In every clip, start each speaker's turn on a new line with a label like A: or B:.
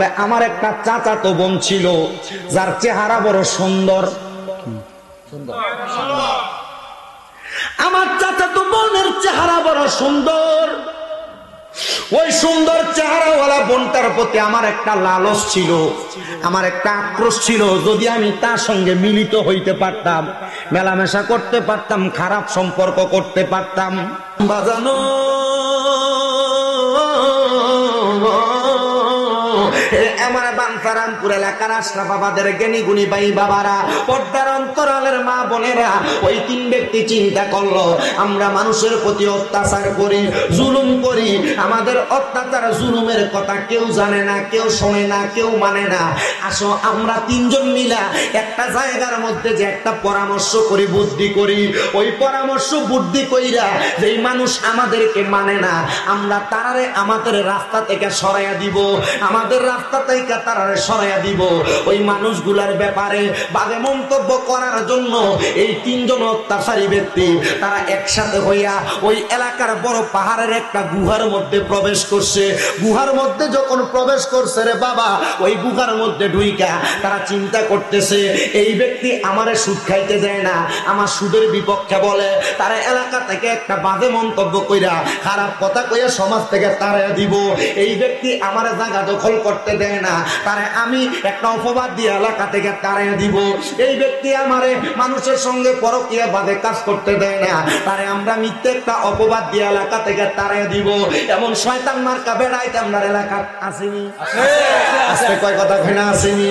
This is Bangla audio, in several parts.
A: আমার একটা চাচাতো বোন ছিল যার চেহারা বড় সুন্দর। আমার চাচাতো বোনের চেহারা বড় সুন্দর। ওই সুন্দর চেহারাওয়ালা বোনটার প্রতি আমার একটা লালস ছিল, আমার একটা আক্রোশ ছিল। যদি আমি তার সঙ্গে মিলিত হইতে পারতাম, মেলামেশা করতে পারতাম, খারাপ সম্পর্ক করতে পারতাম। বাজানো আমার বানসারামপুর এলাকার আশরাফ বাবাদের জ্ঞানী গুণী ভাই বাবারা, পর্দার অন্তরালের মা বোনেরা, ওই তিন ব্যক্তি চিন্তা করলো আমরা মানুষের প্রতি অত্যাচার করি, জুলুম করি। আমাদের অত্যাচার জুলুমের কথা কেউ জানে না, কেউ শোনে না, কেউ মানে না। আসো আমরা তিনজন মিলা একটা জায়গার মধ্যে যে একটা পরামর্শ করি, বুদ্ধি করি। ওই পরামর্শ বুদ্ধি কইরা যেই মানুষ আমাদেরকে মানে না, আমরা তারারে আমাদের রাস্তা থেকে সরাইয়া দিব, আমাদের রাস্তা থেকে তারারে সরাইয়া দিব। ওই মানুষগুলার ব্যাপারে বাজে মন্তব্য করার জন্য এই তিনজন অত্যাচারী ব্যক্তি তারা একসাথে হইয়া ওই এলাকার বড় পাহাড়ের একটা গুহার মধ্যে প্রবেশ করছে। গুহার মধ্যে যখন প্রবেশ করছে রে বাবা, ওই গুহার মধ্যে ঢুইকা তারা চিন্তা করতেছে এই ব্যক্তি আমারে সুদ খাইতে দেয় না, আমার সুদের বিপক্ষে বলে। তারা এলাকা থেকে একটা বাজে মন্তব্য কইরা, খারাপ কথা কইয়া সমাজ থেকে তাড়াইয়া দিব। এই ব্যক্তি আমার জায়গা দখল করতে দেয় না, তারে আমি একটা অপবাদ দিয়ে এলাকা থেকে তাড়াইয়া দিব। এই ব্যক্তি আমারে মানুষের সঙ্গে পরকীয়া বাদে কাজ করতে দেয় না, তারে আমরা মিথ্যে একটা অপবাদ দিয়ে এলাকা থেকে তাড়াইয়া দিব। এমন শয়তান মার্কা বেড়াইতে আমরা এলাকা আসেনি, আজকে কয় কথা কই না আসেনি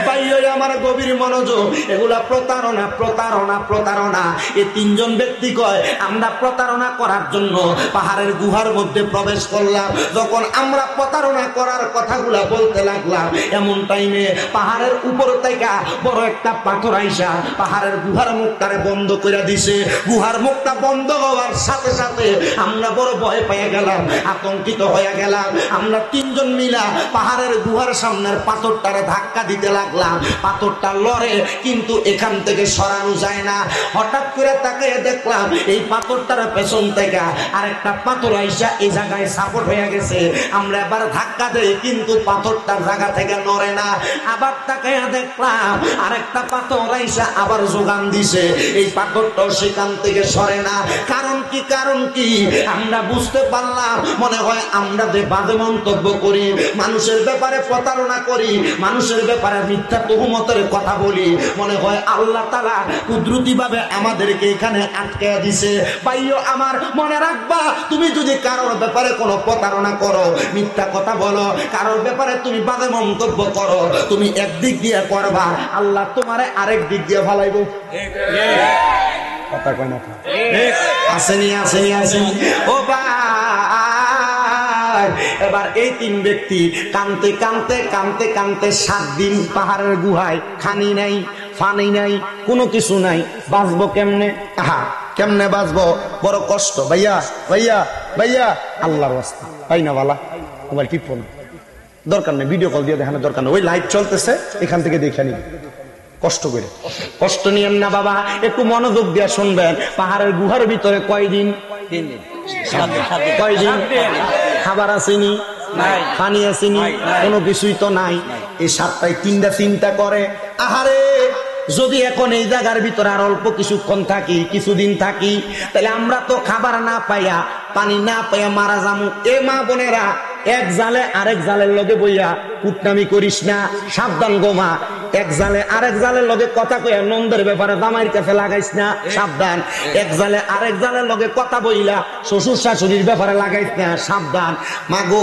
A: ভাই। ওই আমার গভীর মনোযোগ, এগুলা প্রতারণা, প্রতারণা, প্রতারণা। এই তিনজন ব্যক্তি কয় আমরা প্রতারণা করার জন্য পাহাড়ের গুহার মধ্যে প্রবেশ করলাম। যখন আমরা প্রতারণা করার কথাগুলা বলতে লাগলাম, এমন টাইমে পাহাড়ের উপর থেকে বড় একটা পাথর আইসা পাহাড়ের গুহার মুখটারে বন্ধ করে দিছে। গুহার মুখটা বন্ধ হওয়ার সাথে সাথে আমরা বড় ভয় পেয়ে গেলাম, আতঙ্কিত হয়ে গেলাম। আমরা তিনজন মিলা পাহাড়ের গুহার সামনের পাথরটারে ধাক্কা দিতে লাগলাম। পাথরটা লড়ে কিন্তু এখান থেকে সরানো যায় না। হঠাৎ করে তাকে দেখলাম এই পাথরটার পেছন থেকে আরেকটা পাথর আইসা এই জায়গায় সাপোর্ট হয়ে গেছে। আমরা এবার ধাক্কা দেই কিন্তু পাথরটার জায়গা থেকে নড়ে না। আবার তাকে দেখলাম আরেকটা পাথর আইসা আবার যোগান দিছে, এই পাথরটাও সেখান থেকে সরে না। কারণ কি, কারণ কি আমরা বুঝতে পারলাম, মনে হয় আমরা যে বাজে মন্তব্য করি, মানুষের ব্যাপারে প্রতারণা করি, মানুষের ব্যাপারে মিথ্যা তহুমতের কথা বলি, মনে হয় আল্লাহ তাআলা কুদরতি ভাবে আমাদেরকে এখানে আটকে দিছে। ভাইও আমার মনে রাখবা, তুমি যদি কারোর ব্যাপারে কোনো প্রতারণা করো, মিথ্যা কথা বলো, কারোর ব্যাপারে তুমি বাজে মন্তব্য করো, তুমি একদিক দিয়ে করবা, আল্লাহ তোমারে আরেক দিক দিয়ে ভালাইব। কথা কয় না আসেনি, আসেনি, আসেনি ও ভাই। এবার এই তিন ব্যক্তি কানতে কানতে কানতে কানতে 7 দিন পাহাড়ের গুহায়, খানি নাই, পানি নাই, কোনো কিছু নাই। বাঁচবো কেমনে? আহা, কেমনে বাঁচবো? বড় কষ্ট। ভাইয়া, ভাইয়া, ভাইয়া, আল্লাহর রাস্তা তাই না বালা, মোবাইল টিপো না, দরকার নেই, ভিডিও কল দিয়ে দেখানোর দরকার নেই, ওই লাইভ চলতেছে এখান থেকে দেখে নিবি। কষ্ট করে, কষ্ট নিয়েন না বাবা, একটু মনোযোগ দিয়ে শুনবেন। পাহাড়ের গুহার ভিতরে কয়দিন? 3 দিন। কয়দিন? খাবার আসেনি, পানি আসেনি, কোনো কিছুই তো নাই। এই 7টায় 3টা চিন্তা করে, আহারে যদি এখন এই জায়গার ভিতরে আর অল্প কিছুক্ষণ থাকি, কিছুদিন থাকি, তাহলে আমরা তো খাবার না পাইয়া, পানি না পাইয়া মারা যাবো। এ মা বোনেরা, এক জালে আরেক জালের লগে বইয়া কুটনামি করিস না, সাবধান গো মা। এক জালে আরেক জালের লগে কথা কইয়া নন্দের ব্যাপারে জামাইয়ের কাছে লাগাইস না, সাবধান। এক জালে আরেক জালের লগে কথা বইলা শ্বশুর শাশুড়ির ব্যাপারে লাগাইস না, সাবধান। মাগো,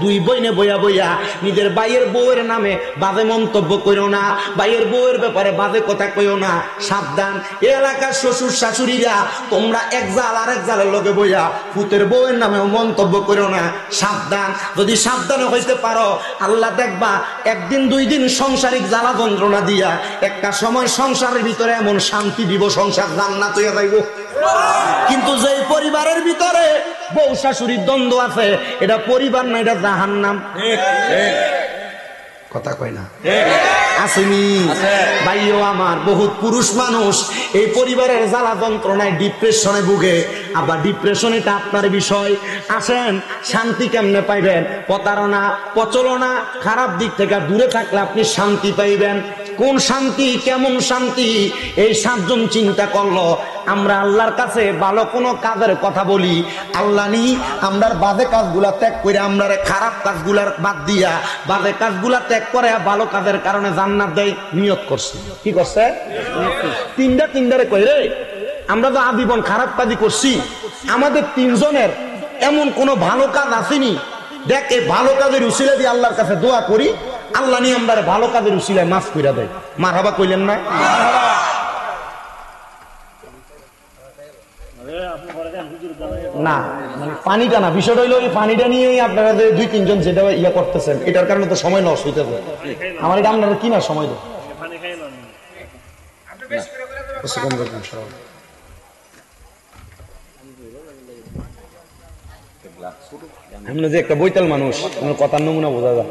A: দুই বইনে বইয়া বইয়া নিজের ভাইয়ের বউয়ের নামে বাজে মন্তব্য কইরো না, ভাইয়ের বউয়ের ব্যাপারে বাজে কথা কইও না, সাবধান। এই এলাকার শ্বশুর শাশুড়িরা, তোমরা এক জাল আরেক জালের লগে বইয়া ফুতের বউয়ের নামেও মন্তব্য কইরো না, সাবধান। যদি সাবধানে হইতে পারো, আল্লাহ দেখবা একদিন 2 দিন সংসারিক জ্বালা যন্ত্রণা দিয়া একটা সময় সংসারের ভিতরে এমন শান্তি দিব, সংসার জান্নাত হইয়া যাইব। কিন্তু যে পরিবারের ভিতরে বউ শাশুড়ির দ্বন্দ্ব আছে, এটা পরিবার না, এটা জাহান্নাম। কথা কয় না আসেনি ভাইও আমার, বহুত পুরুষ মানুষ এই পরিবারের জ্বালা যন্ত্রণায় ডিপ্রেশনে ভুগে। আবার ডিপ্রেশন এটা আপনার বিষয়। আসেন, শান্তি কেমনে পাইবেন? প্রতারণা, প্রচলনা, খারাপ দিক থেকে দূরে থাকলে আপনি শান্তি পাইবেন। কোন শান্তি, কেমন শান্তি? এই 7 জন চিন্তা করলো আমরা আল্লাহর কাছে ভালো কোনো কাজের কথা বলি, আল্লাহ নি আমরা বাজে কাজগুলা ত্যাগ করে, আমরা খারাপ কাজগুলার বাদ দিয়া বাজে কাজগুলা ত্যাগ করে ভালো কাজের কারণে জান্নাত দেয়। নিয়ত করছে। কি করছে? তিনটারে কই রে, আমরা তো আজীবন খারাপ কাজই করছি, আমাদের 3 জনের এমন কোন ভালো কাজ আসেনি। দেখ, এই ভালো কাজের উসিলা দিয়ে আল্লাহর কাছে দোয়া করি, আল্লাহ নিয়ে আমরা ভালো কাজের উসিলায় মাফ কইরা দেয়। মারহাবা কইলেন না? না, পানিটা না, বিষয়টা হইলো এই পানিটা নিয়েই আপনারা 2-3 জন যেটা ইয়া করতেছেন, এটার কারণে তো সময় নষ্ট হইতেছে। আমার এটা আপনারা কি না সময় দেয় আমরা যে একটা বৈতাল মানুষ, আমার কথার নমুনা বোঝা যায়।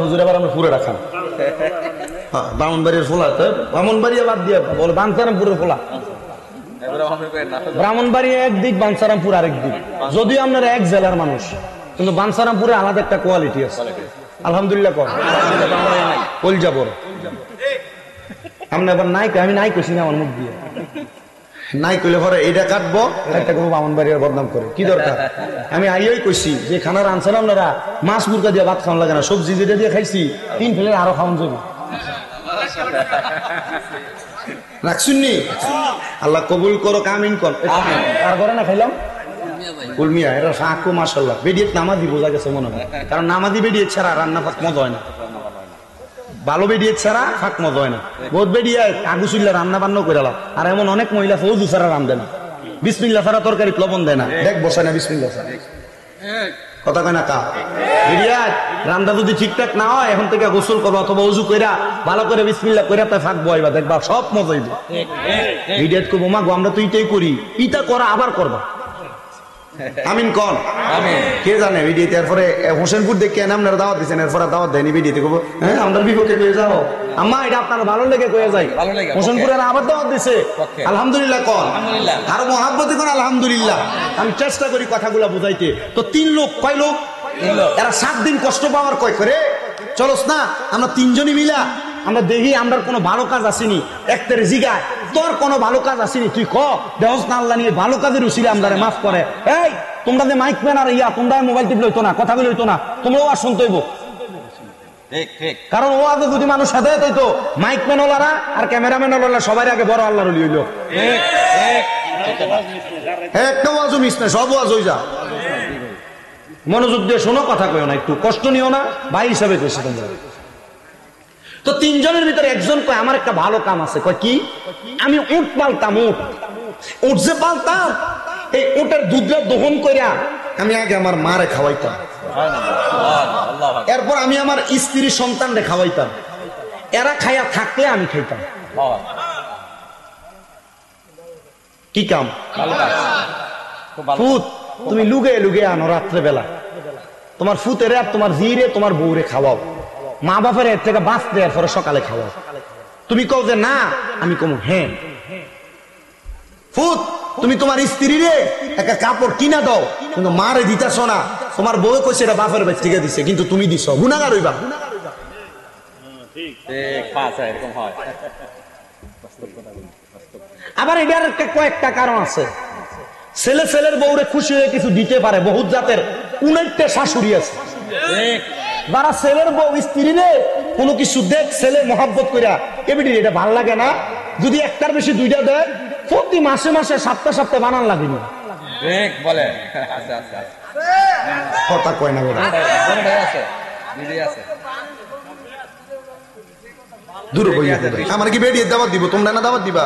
A: হুজুর এবার আমরা পুরো রাখান ব্রাহ্মণবাড়ির ফোলা, ব্রাহ্মণবাড়িয়া বাদ দিয়ে বলে বাঞ্ছারামপুরের ফোলা। ব্রাহ্মণবাড়িয়া একদিক, বাঞ্ছারামপুর আরেক দিক। যদিও আপনারা এক জেলার মানুষ, কিন্তু বাঞ্ছারামপুরে আলাদা একটা কোয়ালিটি আছে। আলহামদুলিল্লাহ কর কল যাব আমরা এবার নাই, আমি নাই কইছি না আমার মুখ দিয়ে নাই কইলে পরে এটা কাটবো, একটা করবো ব্রাহ্মণবাড়িয়ার বদনাম করে। কি দরকার? আমি আইয়াই কইছি যে খানার আনছেন আপনারা, মাছ মুরগা দিয়ে ভাত খাওয়ান লাগে না, সবজি যেটা দিয়ে খাইছি 3 প্লেট আরো খাওয়ান যাবে। রাখছুননি? আল্লাহ কবুল করো, কামিন কর। আর করে না খাইলাম কুলমিয়া, এরা সাকু মাশাআল্লাহ বেডিয়ে নামাজি বোঝা গেছে মনে হয়, কারণ নামাজি বেডিয়ে ছাড়া রান্না ফাঁক মজা হয় না। ভালো বেডিয়ে ছাড়া ফাঁক মজা হয় না। বহুত বেডিয়ে আগুসুল্লা রান্না বান্না করে লাভ। আর এমন অনেক মহিলা ফৌজু ছাড়া রান্ধে না, বিসমিল্লাহ ছাড়া তরকারি লবণ দেয় না। দেখ বসায় না বিসমিল্লাহ ছাড়া, কথা কয় না কা বেরিয়া। রান্না যদি ঠিকঠাক না হয়, এখন থেকে গোসল করবো অথবা উজু কইরা ভালো করে বিসমিল্লাহ কইরা তাই ফাঁক বইবা, দেখবা সব মজা হইবে। ভিডিও করবো মা গো, আমরা তো ইটাই করি, ইটা করা আবার করবা। আমিন কোন কে জানে ভিডিওতে। এরপরে হোসেনপুর দেখে আপনারা দাওয়াত দিচ্ছেন, এরপরে দাওয়াত দেয়নি ভিডিওতে কব হ্যাঁ আমরা বিপক্ষে কয়ে যাও। আম্মা এটা আপনারা ভালো লেগে কয়ে যাই, হোসেনপুরের আবার দাওয়াত দিছে। আলহামদুলিল্লাহ কোন, আরো মহাব্বতে কোন আলহামদুলিল্লাহ। আমি চেষ্টা করি কথাগুলা বুঝাইতে। তো 3 লোক, কয় লোক? এরা 7 দিন কষ্ট পাওয়ার কয় করে চলস না, আমরা 3 জনই মিলা আমরা দেখি আমরা কোনো ভালো কাজ আসেনি। একটার জিগায় তোর কোনো ভালো কাজ আসেনি, তুই ক দেহস না, আল্লাহ নিয়ে ভালো কাজের উসিলে আমরা মাফ করে। এই তোমরা যে মাইক ম্যান আর ইয়া, তোমরা মোবাইল টিপ লইতো না, কথা বলে হইতো না, তোমরাও আর শুনতে হইব। কারণ ও আগে যদি মানুষ সাথে হইতো, মাইক ম্যান ওলারা আর ক্যামেরাম্যান ওলারা সবাই আগে বড় আল্লাহর ওলি হইল। একটা ওয়াজও মিস না, সব ওয়াজ হই যা। মনোযোগ দিয়ে শোনো, কথা কইও না, একটু কষ্ট নিও না, ভাই হিসাবে কইছি তোমরা। তো 3 জনের ভিতরে একজন কয় আমার একটা ভালো কাম আছে। কয় কি? আমি উট পালতাম, উট যে পালতাম, এই উটের দুধটা দহন কইরা আমি আগে আমার মারে খাওয়াইতাম, এরপর আমি আমার স্ত্রী সন্তানরে খাওয়াইতাম, এরা খাইয়া থাকলে আমি খাইতাম। কি কাম? ফুত তুমি লুগে লুগে আনো রাত্রে বেলা, তোমার ফুতেরে আর তোমার জিরে তোমার বউরে খাওয়াও, মা বাপের এর থেকে বাঁচতে এরপরে সকালে খাওয়াও। তুমি কও যে না, আমি কম হ্যাঁ। ফুত তুমি তোমার স্ত্রী রে একটা কাপড় কিনা দাও, কিন্তু মারে দিতাছ না, তোমার বউ কইছে এটা বাপের বাড়ি থেকে দিছে, কিন্তু তুমি দিছ, গুনাহগার হইবা। আবার এটার কয়েকটা কারণ আছে। ছেলে ছেলের বউরে খুশি হয়ে কিছু দিতে পারে, বহুত জাতের 19টা শাশুড়ি আছে যারা ছেলের বউ স্ত্রী রে কোনো কিছু দেখ ছেলে মহাব্বত কইরা এবিডি এটা ভাল লাগে না, যদি একটার বেশি 2টা দেয়, প্রতি মাসে মাসে সপ্তাহে সপ্তাহে বানান লাগে না। ঠিক বলে, কথা কয় না বলে দূর হইয়া দেবে। আমার কি বেডিয়ে দাওয়াত দিব, তোমরা না দাওয়াত দিবা?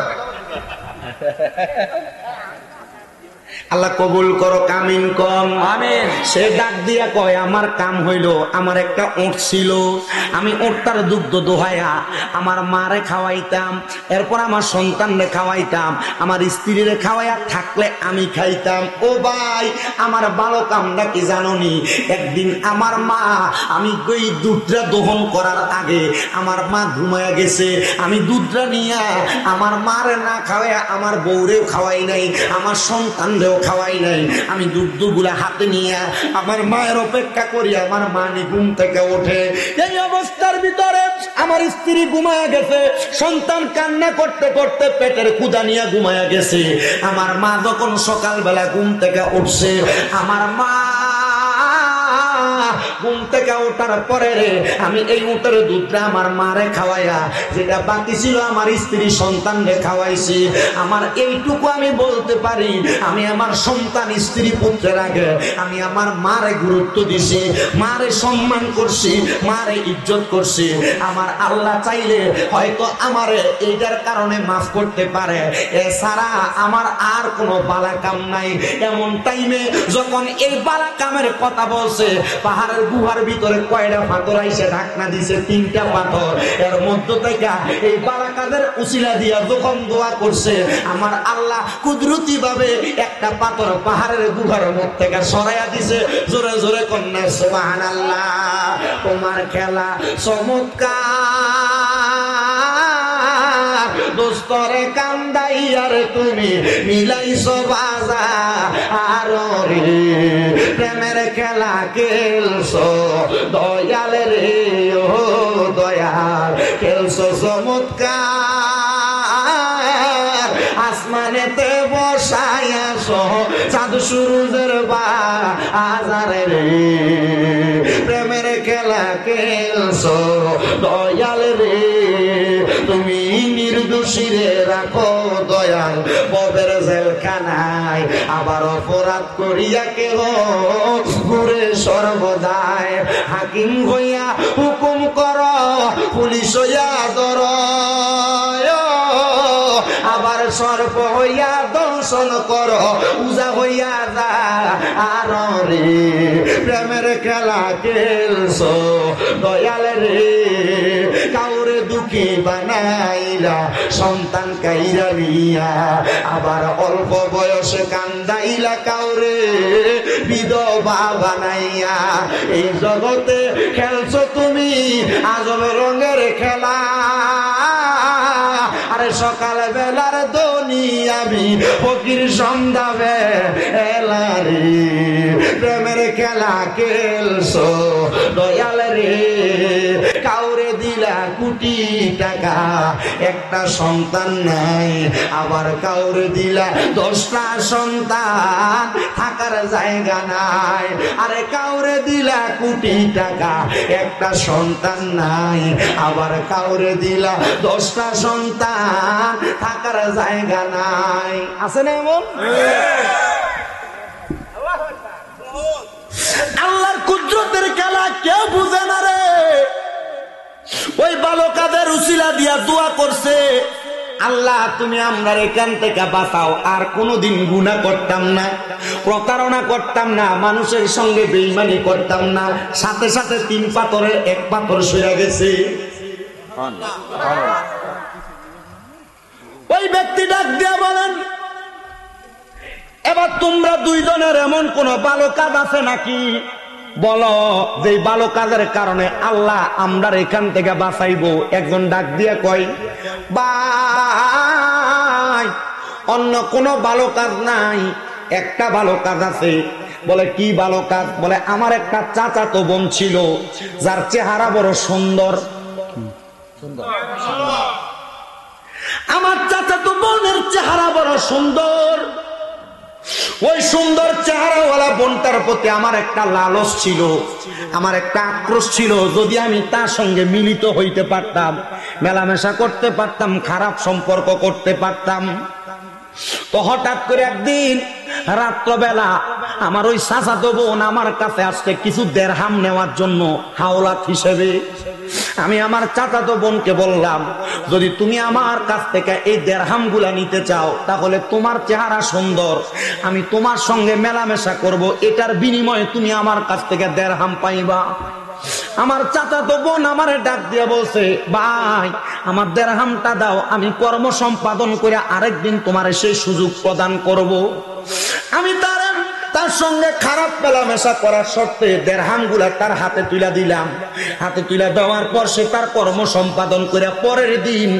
A: আল্লাহ কবুল করো, কামিন কন
B: আমিন।
A: সে ডাক দিয়া কয় আমার কাম হইল, আমার একটা ওট ছিল, আমি ওটটার দুগ্ধ দোহাইয়া আমার মারে খাওয়াইতাম, এরপর আমার সন্তানরে খাওয়াইতাম, আমার স্ত্রীরে খাওয়াইয়া থাকলে আমি খাইতাম। ও ভাই, আমার ভালো কামটা কি জানোনি? একদিন আমার মা, আমি ওই দুধটা দহন করার আগে আমার মা ঘুমায়া গেছে, আমি দুধটা নিয়ে আমার মারে না খাওয়াইয়া আমার বউরেও খাওয়াই নাই, আমার সন্তানরেও খাওয়াই নাই, আমি দুধগুলা হাতে নিয়ে আমার মায়ের অপেক্ষা করি, আমার মা ঘুম থেকে ওঠে। এই অবস্থার ভিতরে আমার স্ত্রী ঘুমায়া গেছে, সন্তান কান্না করতে করতে পেটের ক্ষুধা নিয়ে ঘুমায়া গেছে। আমার মা যখন সকালবেলা ঘুম থেকে উঠছে, আমার মা ঘুম থেকে ওঠার পরে আমি এই উটের দুধটা আমার মারে খাওয়াইয়া যেটা বাকি ছিল আমার স্ত্রী সন্তানরে খাওয়াইছি। আমার এইটুকু আমি বলতে পারি, আমি আমার সন্তান স্ত্রী পুত্রের আগে আমি আমার মারে গুরুত্ব দিছি, মারে সম্মান করছি, মারে ইজ্জত করছি। আমার আল্লাহ চাইলে হয়তো আমারে এইটার কারণে মাফ করতে পারে, এছাড়া আমার আর কোনো বালা কাম নাই। এমন টাইমে যখন এই বালা কামের কথা বলছে, পাহাড়ের গুহার ভিতরে কয়টা পাথর আইসে ঢাকনা দিছে, 3টা পাথর। এর মধ্য থেকে এই বারাকাদের উসিলা দিয়া যখন দোয়া করছে, আমার আল্লাহ কুদরতি ভাবে একটা পাথর পাহাড়ের গুহার মধ্যে থেকে সরাইয়া দিছে। জোরে জোরে কন্যা সুবহানাল্লাহ। তোমার খেলা চমৎকার, দোস্তরে কান্দাইয়ার তুমি মিলাইছো বাজার রে, প্রেমের খেলা খেলছো দয়াল রে, ও দয়াল খেলছো চমৎকার, আসমানেতে বসাইয়াছো চাঁদ সূরজের বাজার রে, প্রেমের খেলা খেলছো দয়াল রে, তুমি নির্দোষীরে রাখো দয়াল ববের জেলখানায়, আবার অপরাধ করিয়া কেহ ঘুরে সর্বদায়, হাকিম হইয়া হুকুম কর, পুলিশ হইয়া ধর, আবার সর্প হইয়া দর্শন কর, পূজা হইয়া যা আর রে, প্রেমের খেলা খেলছো দয়াল রে, কাউরে দুঃখী বানাইলা সন্তান কাইরা নিয়া, আবার অল্প বয়সে কান্দাইলা কাউরে বিধবা বানাইয়া। এই জগতে খেলছো তুমি আজব রঙের খেলা, আরে সকাল বেলার দুনিয়াবি ফকির সন্ধ্যা বেলারে, প্রেমের খেলা খেলছো দয়াল রে, কাউরে দিলা কোটি টাকা একটা সন্তান নাই, আবার কাউরে দিলা 10টা সন্তান থাকার জায়গা নাই, আরে কাউরে দিলা কোটি টাকা একটা সন্তান নাই, আবার কাউরে দিলা 10টা সন্তান থাকার জায়গা নাই। আছে না এমন? আল্লাহর কুদরতের খেলা কেউ বুঝে না রে। ওই বালকাদের উসিলা দিয়া দোয়া করছে, আল্লাহ তুমি আমরা এখান থেকে বাঁচাও, আর কোনোদিন গুনাহ করতাম না, প্রতারণা করতাম না, মানুষের সঙ্গে বেঈমানি করতাম না। সাথে সাথে 3 পাথরের 1 পাথর সরে গেছে। ওই ব্যক্তি ডাক দিয়া বলেন, এবার তোমরা 2 জনের এমন কোন ভালো কাজ আছে নাকি? বলো যে ভালো কাজের কারণে আল্লাহ আমরা এখান থেকে বাঁচাইবো। একজন ডাক দিয়া কয়, ভাই অন্য কোনো ভালো কাজ নাই, একটা ভালো কাজ আছে। বলে কি ভালো কাজ? বলে আমার একটা চাচাতো বোন ছিল যার চেহারা বড় সুন্দর, আমার চাচাতো বোনের চেহারা বড় সুন্দর। ওই সুন্দর চেহারাওয়ালা বোনটার প্রতি আমার একটা লালস ছিল, আমার একটা আক্রোশ ছিল। যদি আমি তার সঙ্গে মিলিত হইতে পারতাম, মেলামেশা করতে পারতাম, খারাপ সম্পর্ক করতে পারতাম। তো হঠাৎ করে একদিন রাত্রবেলা আমার ওই চাচাতো বোন আমার কাছে আসছে কিছু দেরহাম নেওয়ার জন্য, হাওলাত হিসেবে। আমি আমার চাচাতো বোনকে বললাম, যদি তুমি আমার কাছ থেকে এই দিরহামগুলা নিতে চাও তাহলে তোমার চেহারা সুন্দর, আমি তোমার সঙ্গে মেলামেশা করব, এটার বিনিময়ে তুমি আমার কাছ থেকে দিরহাম পাইবা। আমার চাচাতো বোন আমারে ডাক দিয়ে বলছে, ভাই আমার দিরহামটা দাও, আমি কর্ম সম্পাদন করে আরেকদিন তোমার সেই সুযোগ প্রদান করব। আমি তার সঙ্গে খারাপ মেলামেশা করার শর্তে দিরহামগুলা তার হাতে তুলে দিলাম। হাতে তুলে দেওয়ার পর সে তার কর্ম সম্পাদন করে পরের দিন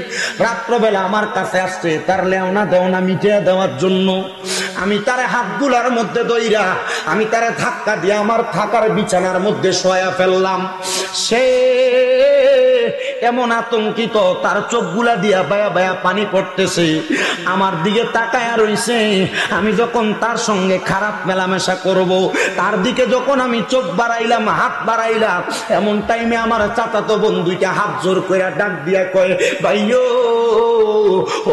A: রাত্রবেলা আমার কাছে আসছে তার লেওনা দেওনা মিটিয়ে দেওয়ার জন্য। আমি তার হাতগুলার মধ্যে দইরা আমি তারে ধাক্কা দিয়ে আমার থাকার বিছানার মধ্যে শোয়া ফেললাম। সে এমন আতঙ্কিত, তার চোখগুলা দিয়া বায়া বায়া পানি পড়তেছে, আমার দিকে তাকায়া রইছে। আমি যখন তার সঙ্গে খারাপ মেলামেশা করব, তার দিকে যখন আমি চোখ বাড়াইলাম, হাত বাড়াইলাম, এমন টাইমে আমার চাচাতো বোন দুইটা হাত জোর করে ডাক দিয়া কয়, ভাইও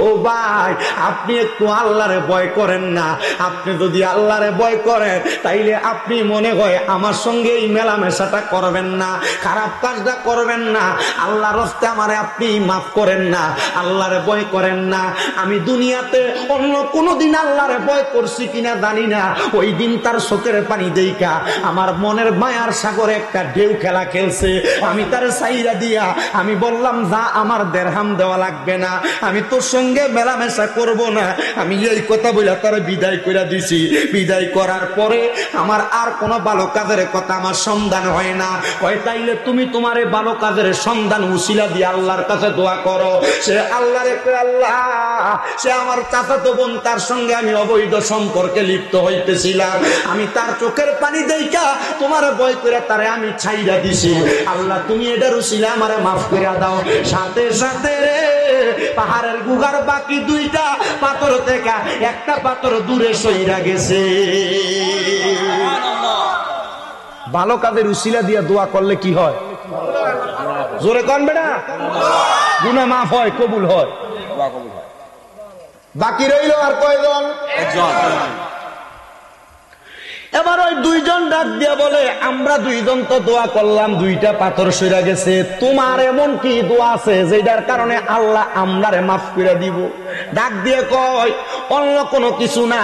A: ও ভাই, আপনি একটু আল্লাহরে ভয় করেন না। আপনি যদি আল্লাহরে ভয় করেন তাইলে আপনি মনে হয় আমার সঙ্গে এই মেলামেশাটা করবেন না, খারাপ কাজটা করবেন না। আল্লাহর রাস্তায় আমারে আপনি মাফ করেন না, আল্লাহরে ভয় করেন না। আমি দুনিয়াতে অন্য কোনদিন আল্লাহরে ভয় করছি কিনা জানি না, ওই দিন তার চোখের পানি দেইকা আমার মনের মায়ার সাগরে একটা ঢেউ খেলা খেলছে। আমি তার সাইরা দিয়া আমি বললাম, যা, আমার দিরহাম দেওয়া লাগবে না, আমি তোর সঙ্গে মেলামেশা করব না। আমি এই কথা বলে তার বিদায় করে দিছি। বিদায় করার পরে আমার আর কোনো ভালো কাজের কথা আমার সন্ধান হয় না। কয় তাইলে তুমি তোমার এই ভালো কাজের সন্ধান উসিলা দিয়ে আল্লাহর কাছে দোয়া করো। সে আল্লাহরে কয়, আল্লাহ, সে আমার চাচাতো বোন, তার সঙ্গে আমি অবৈধ সম্পর্কে লিপ্ত হইতেছিলাম, আমি তার চোখের পানি দেইকা তোমার ভয় করে তারে আমি ছাইরা দিছি। আল্লাহ তুমি এটার উসিলা আমারে মাফ করে দাও। সাথে সাথে পাহাড়ের গুহার বাকি দুইটা পাথর থেকে একটা পাথর দূরে সইরা গেছে। ভালো কাজের উসিলা দিয়া দোয়া করলে কি হয়? জোরে কন বেটা, গুনাহ মাফ হয়, কবুল হয়। বাকি রইল আর কয়জন? একজন। এবার ওই দুইজন ডাক দিয়া বলে, আমরা দুইজন তো দোয়া করলাম, দুইটা পাথর সইরা গেছে, তোমার এমন কি দোয়া আছে যেটার কারণে আল্লাহ আমরারে মাফ করে দিব? ডাক দিয়ে কয়, অন্য কোনো কিছু না,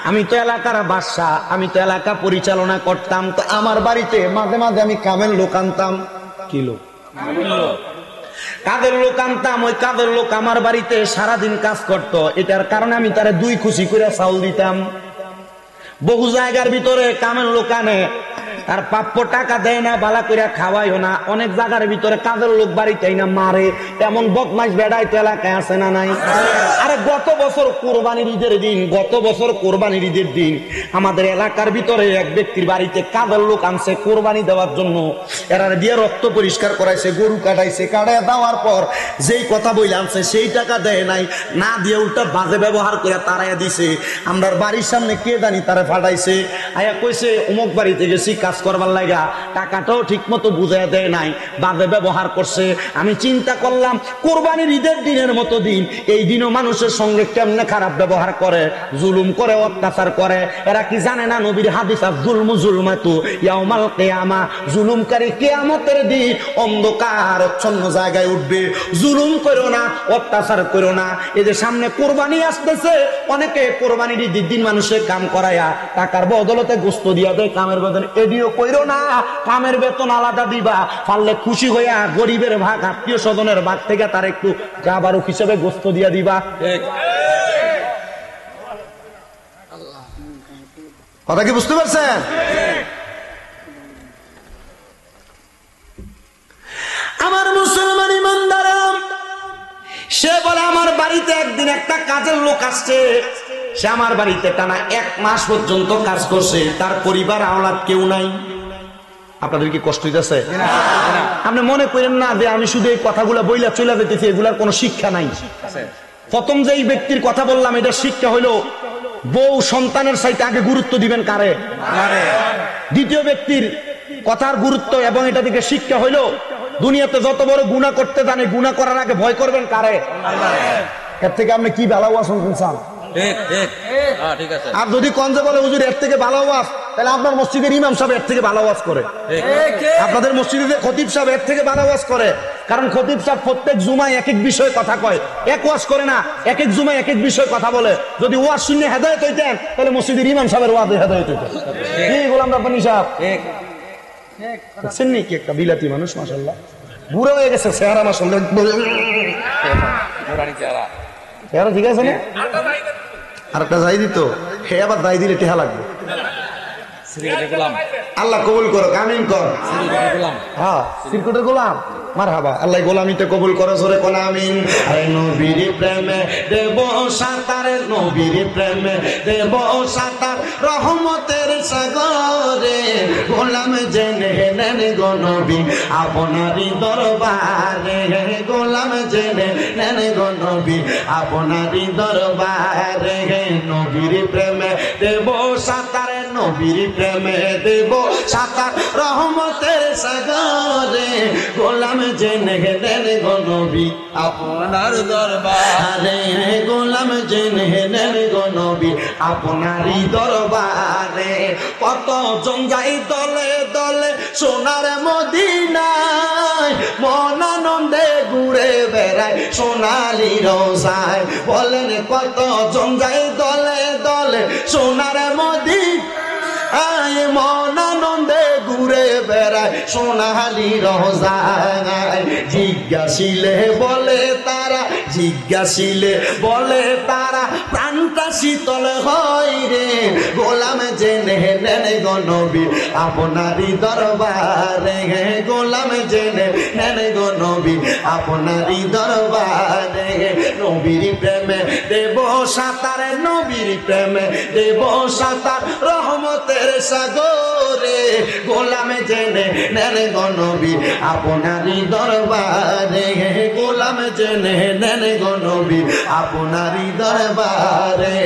A: আমি তো এলাকার বাদশা, আমি তো এলাকা পরিচালনা করতাম, তো আমার বাড়িতে মাঝে মাঝে আমি কামের লোক আনতাম। কি লোক? কাদের লোক আনতাম। ওই কাদের লোক আমার বাড়িতে সারাদিন কাজ করতো, এটার কারণে আমি তারে 2 খুশি করে চাউল দিতাম। বহু জায়গার ভিতরে কামের লোক আনে, তার প্রাপ্য টাকা দেয় না, বালা করে খাওয়াইও না। অনেক জায়গার ভিতরে কাজের লোক বাড়িতে না মারে, এমন বদমাশ বেড়াই তো এলাকায় আছে না নাই? আরে গত বছর কোরবানির ঈদের দিন আমাদের এলাকার ভিতরে এক ব্যক্তির বাড়িতে কাজের লোক আনছে কোরবানি দেওয়ার জন্য। এরা দিয়ে রক্ত পরিষ্কার করাইছে, গরু কাটাইছে, কাটাইয়া দেওয়ার পর যেই কথা বইলে আনছে সেই টাকা দেয় নাই, না দিয়ে উল্টা বাজে ব্যবহার করে তারাইয়া দিছে। আমরা বাড়ির সামনে কে জানি তারা ফাটাইছে, আয়া কইছে অমুক বাড়িতে গেছি কাজ করবার লাগা, টাকাটাও ঠিক মতো বুঝাইয়া দেয় নাই, বাজে ব্যবহার করছে। আমি চিন্তা করলাম, কোরবানির ঈদের দিনের মতো দিন, এই দিনও মানুষের সঙ্গে কেমনে খারাপ ব্যবহার করে, জুলুম করে, অত্যাচার করে। এরা কি জানে না নবীর হাদিস, জুলমু জুলমাতু ইয়াউমাল কিয়ামা, জুলুমকারী কিয়ামতের দিন অন্ধকার আচ্ছন্ন জায়গায় উঠবে। জুলুম করো না, অত্যাচার করো না। এই যে সামনে কোরবানি আসতেছে, অনেকে কোরবানির ঈদের দিন মানুষের কাম করায়া টাকার বদলতে গোস্ত দিয়া দেয়, কামের বদলে। এডিও কইরো না, কামের বেতন আলাদা দিবা, পারলে খুশি হইয়া গরিবের ভাগ, আত্মীয় স্বজনের ভাগ থেকে তার একটু জাবারুক হিসেবে গোস্ত দিয়া দিবা। কথা কি বুঝতে পারছেন? আমার মুসলমান ইমানদাররা, সে বলে আমার বাড়িতে একদিন একটা কাজের লোক আসছে, সে আমার বাড়িতে টানা 1 মাস পর্যন্ত কাজ করছে, তার পরিবার আওলাদ কেউ নাই। আপনাদের কি কষ্ট হইতেছে? আপনি মনে করেন না যে আমি শুধু এই কথাগুলো বইলা চলে যেতেছি, এগুলার কোনো শিক্ষা নাই। প্রথম যে এই ব্যক্তির কথা বললাম, এটা শিক্ষা হইলো বউ সন্তানের চাইতে আগে গুরুত্ব দিবেন কারে? দ্বিতীয় ব্যক্তির কথার গুরুত্ব এবং এটা থেকে শিক্ষা হইলো দুনিয়াতে যত বড় গুনাহ করতে জানে, গুনাহ করার আগে ভয় করবেন কারে? এর থেকে আপনি কি ভালো ওয়াজ শুনছেন? আর যদি কনজে বলে হুজুর এর থেকে ভালো ওয়াজ তাহলে আপনার মসজিদের ইমাম সাহেব এর থেকে ভালো ওয়াজ করে, আপনাদের মসজিদে খতিব সাহেব এর থেকে ভালো ওয়াজ করে। কারণ খতিব সাহেব প্রত্যেক জুমায় এক এক বিষয়ে কথা কয়, এক ওয়াজ করে না, এক এক জুমায় এক এক বিষয়ে কথা বলে। যদি ওয়াজ শুনে হেদায়েত হইতেন তাহলে মসজিদের ইমাম সাহেবের ওয়াজে হেদায়েত হইতেন। কি গোলাম রাব্বানী সাহেব দেখছেন নি কি একটা বিলাতি মানুষ, মাশাআল্লাহ বুড়ো হয়ে গেছে, চেহারা মাশাআল্লাহ চেহারা ঠিক আছে না? আরেকটা যাই দিত, হে আবার যাই দিলে টেহা লাগবে। আল্লাহ কবুল করো, আমিন কর। হ্যাঁ সিরকুটের গোলাম, মারহাবা, আল্লাহ গোলামিতে কবুল করো, জোরে কোন আমিন। আরে নবীর প্রেমে দেব সাঁতার, নবীর প্রেমে দেব সাঁতার, রহমতের সাগরে গোলাম জেনে নেন গো নবী আপনারই দরবারে, গোলাম জেনে নেন গো নবী আপনারই দরবারে। নবীর প্রেমে দেব সাঁতার, নবীর প্রেমে দেব সাঁতার, রহমতের সাগরে গোলাম জেনে নেন গো নবী আপনার দরবারে, গোলাম জেনে নেন গো নবী আপনারই দরবারে। কত জন যাই দলে দলে সোনার মদিনায়, মন আনন্দে ঘুরে বেড়ায় সোনালি রোজায়। বলেন কত জন যাই দলে দলে সোনার মদিনায়, মন আনন্দে ঘুরে বেড়ায় সোনালি রোজায়। জিজ্ঞাসিলে বলে তারা, জিজ্ঞাসিলে বলে তারা, প্রাণটা শীতল হয় রে গোলাম জেনে নেন গো নবী আপনারই দরবারে, গোলাম জেনে নেন গো নবী আপনারই দরবারে। নবীর প্রেমে দেব সাঁতার, নবীর প্রেমে দেব সাঁতার, রহমতের সাগরে গোলাম জেনে নেন গো নবী আপনারই দরবারে, গোলাম জেনে নেন গো নবী আপনারই দরবারে।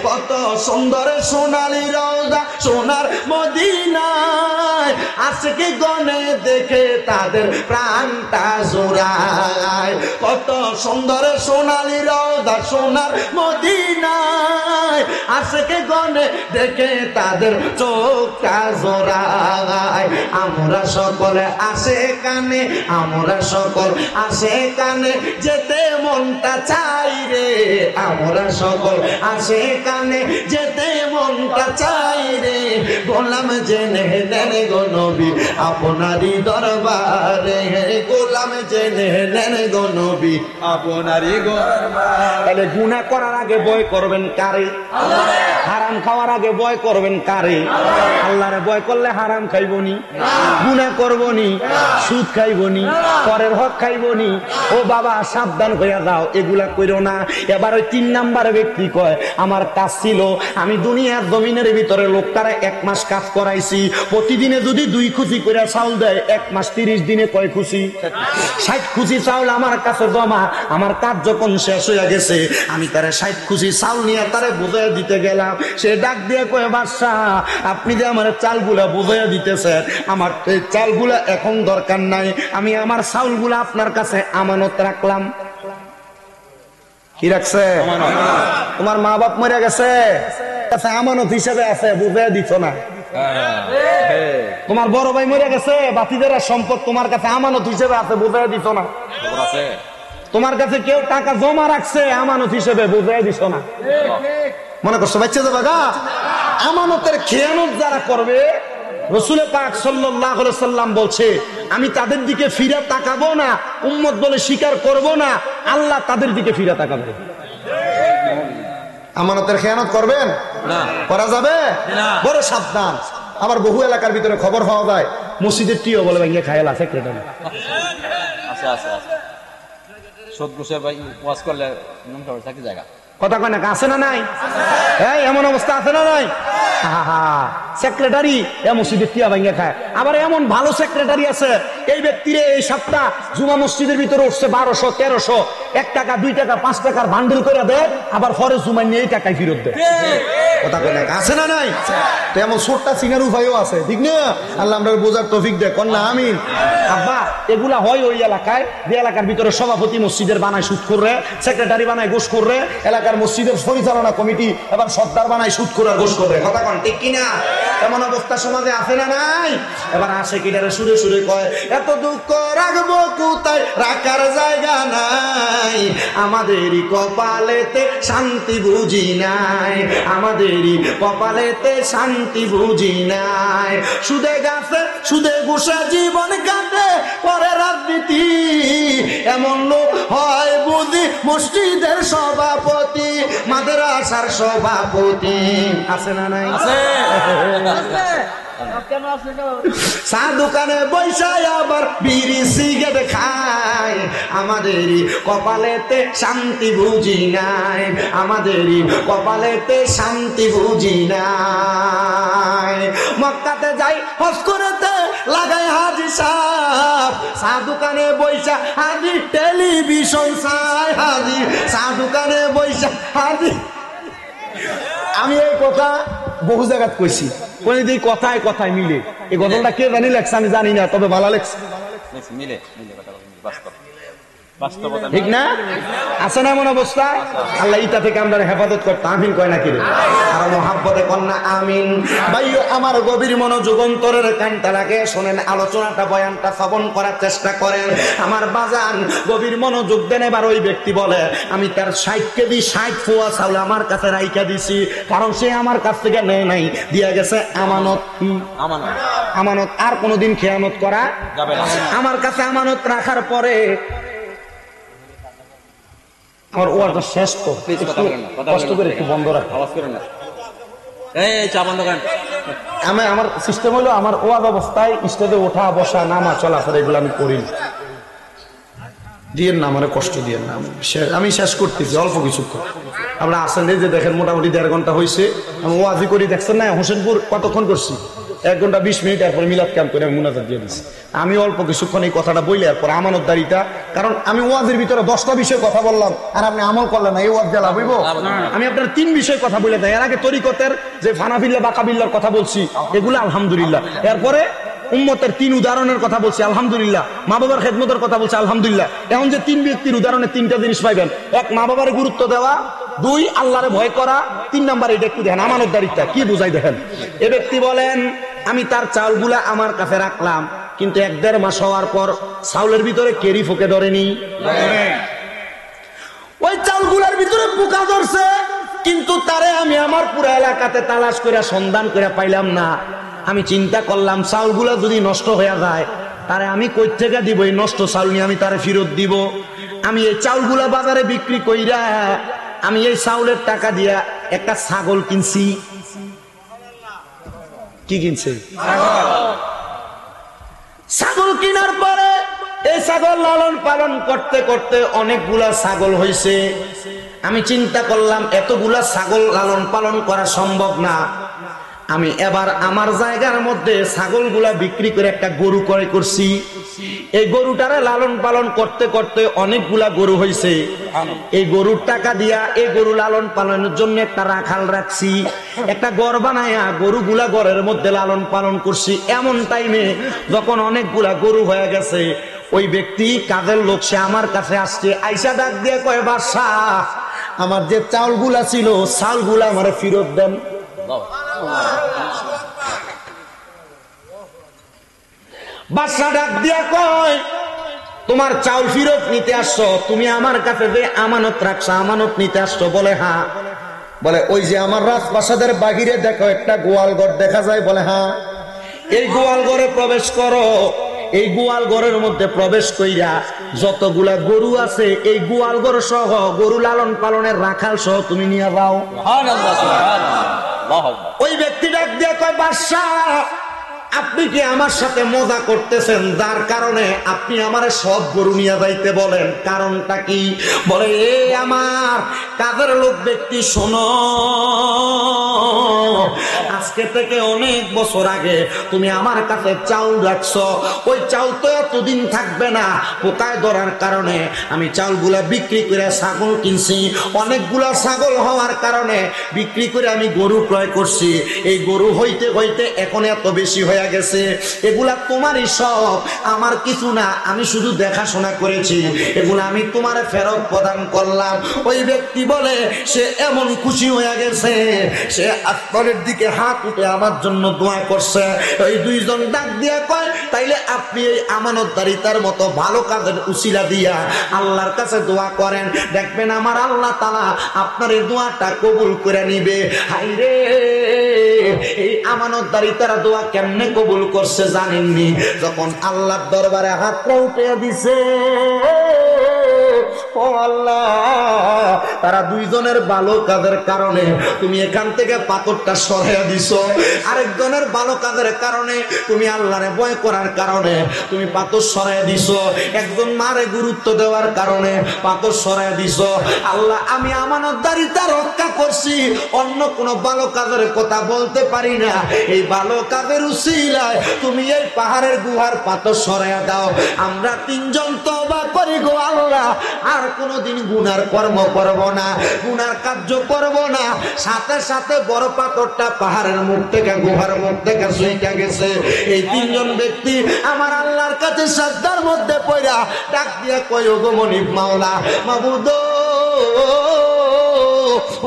A: কত সুন্দর সোনালি রওজা সোনার মদিনায়, আজকে গনে দেখে তাদের প্রাণটা জোড়ায়। কত সুন্দর সোনালি রওজা সোনার মদিনায়, আজকে গনে দেখে তাদের চোখটা জোড়ায়। আমরা সকলে আসে কানে, আমরা সকল আসে কানে, যেতে মনটা চাই রে আমরা সকল আসে কানে, যেতে মনটা চাই রে গোলাম জেনে নেন গো নবী আপনারই দরবারে, গোলাম জেনে নেন গো নবী আপনারই দরবারে। তাহলে গুনাহ করার আগে ভয় করবেন কারে? হারাম খাওয়ার আগে ভয় করবেন কারে? আল্লাহরে ভয় করলে হারাম খাইবনি, গুনাহ করবনি, সুদ খাইবনি, পরের হক খাইবনি। ও বাবা সাবধান হইয়া যাও, এগুলা কইরো না। এবার ওই 3 নাম্বার ব্যক্তি কয় আমার কাজ ছিল, আমি দুনিয়ার জমিনের ভিতরে লোকটারে 1 মাস কাজ করাইছি, প্রতিদিনে যদি 2 খুশি করে চাউল দেয়, 1 মাস 30 দিনে কয় খুশি? 60 খুশি চাউল আমার কাছে জমা। আমার কাজ যখন শেষ হয়ে গেছে, আমি তারে 60 খুশি চাউল নিয়ে তারে বুঝাই দিতে গেলাম। সে ডাক দিয়ে কয় বাদশা আপনি যে আমার চালগুলা বুঝাইয়া দিতেছেন, আমার এই চালগুলা এখন দরকার নাই, আমি আমার চাউলগুলা আপনার কাছে আমানত রাখলাম। কি রাখছে? তোমার মা বাপ মরে গেছে, আমানত হিসেবে আছে, বুঝাইয়া দিছ না। তোমার বড় ভাই মরে গেছে, বাতিদের সম্পদ তোমার কাছে আমানত হিসেবে আছে, বুঝাইয়া দিছ না। তোমার কাছে কেউ টাকা জমা রাখছে আমানত হিসেবে, বুঝাইয়া দিছ না। মনে করছো বাচ্চা যাবে গা? আমানতের খেয়ানত যারা করবে, রাসূল পাক সাল্লাল্লাহু আলাইহি সাল্লাম বলছে আমি তাদের দিকে ফিরে তাকাবো না, উম্মত বলে স্বীকার করব না, আল্লাহ তাদের দিকে ফিরে তাকাবে। আমানতের খেয়ানত করবেন না, করা যাবে না, বড় সাবধান। আবার বহু এলাকার ভিতরে খবর পাওয়া যায় মসজিদের টিও বলে ভেঙে খায়লা সেক্রেটারি।
B: আচ্ছা আচ্ছা আচ্ছা, সদ গোসে ভাই ওয়াজ করলে নাম করে থাকি জায়গা
A: কথা কয় না, আছে না নাই? এই এমন অবস্থা আছে না নাই? সেক্রেটারি এ মসজিদের টিয়া ভাঙিয়ে খায়। আবার এমন ভালো সেক্রেটারি আছে, এই ব্যক্তির এই সপ্তাহ জুমা মসজিদের ভিতরে উঠছে 1200 1300 1 টাকা 2 টাকা 5 টাকার বান্ডেল করে দেয়, আবার ফরজ জুমা নিয়ে এই টাকায় ফেরত দেয়। কথা কয় না, আছে না নাই? তো এমন ছোট্টা সিঙ্গার উপায়ও আছে, ঠিক না? আল্লাহ আমরা বোঝার তৌফিক দেয়, কন্যা আমিন। আব্বা এগুলা হয় ওই এলাকায়, যে এলাকার ভিতরে সভাপতি মসজিদের বানায় সুদ করে, সেক্রেটারি বানায় ঘুষ করে, এলাকার মসজিদের পরিচালনা কমিটি এবার সর্দার বানায় সুদ করে ঘুষ করে। কথা কন ঠিক কিনা? এমন অবস্থা সমাজে আছে না নাই? এবার আসে কিনারে সুরে সুরে কয়, এত দুঃখ রাখবো কোথায়, রাখার জায়গা নাই, আমাদেরই কপালেতে শান্তি বুঝি নাই, আমাদেরই কপালেতে শান্তি বুঝি নাই, সুদে গাছে সুদে ঘুষে জীবন কাটে পরে রাজনীতি, এমন লোক হয় বুঝি মসজিদের সভাপতি, মাদ্রাসার সভাপতি। আছে না নাই? চা দোকানে বৈশায় আবার বিড়ি সিগারেট খায়, আমাদেরই কপালেতে শান্তি বুঝি নাই, আমাদেরই কপালেতে শান্তি বুঝি নাই। মক্কাতে যাই হজ করেতে লাগাই হাজি সাহেব, চা দোকানে বৈশা হাজি টেলিভিশন চাই, হাজি চা দোকানে বৈশা হাজি। আমি এই কথা বহু জায়গায় কইছি, কোনদিন কথায় কথায় মিলে। এই ঘটনাটা কে জানি লেখছে আমি জানি না, তবে ভালো লেখছে,
B: মিলে মিলে কথা বাস্তব বাস্তবতা,
A: ঠিক না? আছে না এমন অবস্থা? আল্লাহ ইটা থেকে আমরা হেফাজত করতে আমিন কয় নাকি রে? আর মহাব্বতে কন্যা আমিন। ভাইও আমার গভীর মনোযোগ অন্তরের কানটা লাগে শোনেন, আলোচনাটা বয়ানটা শ্রবণ করার চেষ্টা করেন। আমার বাজান গভীর মনোযোগ দেন। এবার ওই ব্যক্তি বলে, আমি তার 60 কেজি 60 পোয়া চাউল আমার কাছে রাইখা দিছি, কারণ সে আমার কাছ থেকে নেয় নাই, দিয়া গেছে আমানত।
B: আমানত,
A: আমানত আর কোনোদিন খেয়ানত করা
B: যাবে না।
A: আমার কাছে আমানত রাখার পরে আমার ওয়ার্ডটা শেষ তো, কষ্ট করে একটু বন্ধ রাখ,
B: আওয়াজ করেন না, এই চা বন্ধ করেন।
A: আমার সিস্টেম হলো আমার ওয়াজ অবস্থায় স্টেজে ওঠা বসা নামা চলাফেরা এগুলো আমি করি না। দিয়েন না, আমার কষ্ট দিয়েন না, আমি শেষ করতেছি অল্প কিছুক্ষণ। আমরা আসেন এই যে দেখেন মোটামুটি 1.5 ঘন্টা হয়েছে আমি ওয়াজি করি, দেখছেন না? হোসেনপুর কতক্ষণ করছি? 1 ঘন্টা 20 মিনিট। এরপর মিলাদ ক্যাম্প করে আমি মুনাজাত দিয়ে দিচ্ছি। আমি অল্প কিছুক্ষণ এই কথাটা বললে এরপর আমানতদারিটা, কারণ আমি ওয়াজের ভিতরে 10টা বিষয় কথা বললাম আর আপনি আমল করলেন না, এই ওয়াজ দিয়ে লাভ হইব? আমি আপনার 3 বিষয় কথা বলে দেয়। এর আগে তরিকতের যে ফানাফিল্লা বাকাবিল্লার কথা বলছি, এগুলো আলহামদুলিল্লাহ। এরপরে উম্মতের 3 উদাহরণের কথা বলছি, আলহামদুলিল্লাহ। মা বাবার খেদমতের কথা বলছি, আলহামদুলিল্লাহ। এখন যে 3 ব্যক্তির উদাহরণে 3টা জিনিস পাইবেন, 1 মা বাবার গুরুত্ব দেওয়া, 2 আল্লাহরে ভয় করা, 3 নাম্বার এটা একটু দেখেন আমানতদারিতা কি বুঝাই দেখেন। এ ব্যক্তি বলেন, আমি তার চাউলগুলা আমার কাছে রাখলাম, কিন্তু 1-1.5 মাস হওয়ার পর চাউলের ভিতরে কেরি ফোকে ধরেনি, ওই চাউলগুলার ভিতরে পোকা ধরছে, কিন্তু তারে আমি আমার পুরো এলাকাতে তালাশ করে সন্ধান করে পাইলাম না। আমি চিন্তা করলাম চাউলগুলা যদি নষ্ট হয়ে যায় তারে আমি কই থেকে দিব, এই নষ্ট চাউল নিয়ে আমি তারে ফেরত দিব। আমি এই চাউলগুলা বাজারে বিক্রি কইরা আমি এই চাউলের টাকা দিয়া একটা ছাগল কিনছি। কি কিনছে? ছাগল কেনার পরে এই ছাগল লালন পালন করতে করতে অনেকগুলা ছাগল হয়েছে। আমি চিন্তা করলাম এতগুলা ছাগল লালন পালন করা সম্ভব না। আমি এবার আমার জায়গার মধ্যে ছাগলগুলা বিক্রি করে একটা গরু ক্রয় করছি। এই গরুটারে লালন পালন করতে করতে অনেকগুলা গরু হয়েছে। এই গরুর টাকা দিয়া এই গরু লালন পালনের জন্য একটা রাখাল রাখছি, একটা ঘর বানায়া গরুগুলা ঘরের মধ্যে লালন পালন করছি। এমন টাইমে যখন অনেকগুলা গরু হয়ে গেছে, ওই ব্যক্তি কাজের লোক সে আমার কাছে আসছে, আইসা ডাক দিয়ে কয়, বাদশাহ আমার যে চাউলগুলা ছিল চাউলগুলা আমার ফেরত দেন। বাদশা ডাক দিয়া কয়, তোমার চাউল ফেরত নিতে আসছো, তুমি আমার কাছে যে আমানত রাখছো আমানত নিতে আসছো? বলে হ্যাঁ। বলে ওই যে আমার রাজপ্রাসাদের বাহিরে দেখো একটা গোয়াল ঘর দেখা যায়? বলে হ্যাঁ। এই গোয়াল ঘরে প্রবেশ করো। এই গোয়াল ঘরের মধ্যে প্রবেশ কইরা যতগুলা গরু আছে এই গোয়াল ঘর সহ গরু লালন পালনের রাখাল সহ তুমি নিয়ে যাও। ওই ব্যক্তি ডাক দিয়ে কয়, বাদশাহ আপনি কি আমার সাথে মজা করতেছেন, যার কারণে আপনি আমার সব গরু নিয়ে যাইতে বলেন? কারণটা কি? বলে এ আমার কাজের লোক ব্যক্তি, শোনো আজকে থেকে অনেক বছর আগে তুমি আমার কাছে চাউল রাখছো, ওই চাউল তো এতদিন থাকবে না, পোকায় ধরার কারণে আমি চাউলগুলা বিক্রি করে ছাগল কিনছি, অনেকগুলা ছাগল হওয়ার কারণে বিক্রি করে আমি গরু ক্রয় করছি, এই গরু হইতে হইতে এখন এত বেশি হয়ে গেছে, এগুলা তোমারই সব, আমার কিছু না, আমি শুধু দেখাশোনা করেছি, এগুলা আমি তোমার ফেরত প্রদান করলাম। ওই ব্যক্তি বলে সে এমন খুশি হয়ে গেছে, সে আসমানের দিকে হাত উঠে আমার জন্য দোয়া করছে। ওই দুইজন ডাক দিয়া কয়, তাইলে আপনি এই আমানতদারিতার মতো ভালো কাজের উসিলা দিয়া আল্লাহর কাছে দোয়া করেন, দেখবেন আমার আল্লাহ তাআলা আপনার এই দোয়াটা কবুল করে নিবে। হায়রে, এই আমানতদারিতার দোয়া কেমনে কবুল করছে জানেননি? যখন আল্লাহর দরবারে হাতটা উঠে দিছে, ও আল্লাহ, তারা দুইজনের ভালো কাজের কারণে তুমি এখান থেকে পাথরটা সরাইয়া দিছো, আরেকজনের ভালো কাজের কারণে তুমি আল্লাহরে ভয় করার কারণে তুমি পাথর সরাইয়া দিছো, একজন মারে গুরুত্ব দেওয়ার কারণে পাথর সরাইয়া দিছো। আল্লাহ, আমি আমানতদারিতা রক্ষা করছি, অন্য কোনো ভালো কাজের কথা বলতে পারি না, এই ভালো কাজের উসিলায় তুমি এই পাহাড়ের গুহার পাথর সরাইয়া দাও। আমরা তিনজন তওবা করি গো আল্লাহ, আর কোনদিন গুনার কর্ম করব না, গুনার কার্য করব না। সাথে সাথে বড় পাথরটা পাহাড়ের মুখ থেকে গুহার মুখ থেকে সুইটা গেছে। এই তিনজন ব্যক্তি আমার আল্লাহর কাছে সাজদার মধ্যে পড়া ডাক দিয়া কয়, ওগো মনিব মাওলা, মাবুদ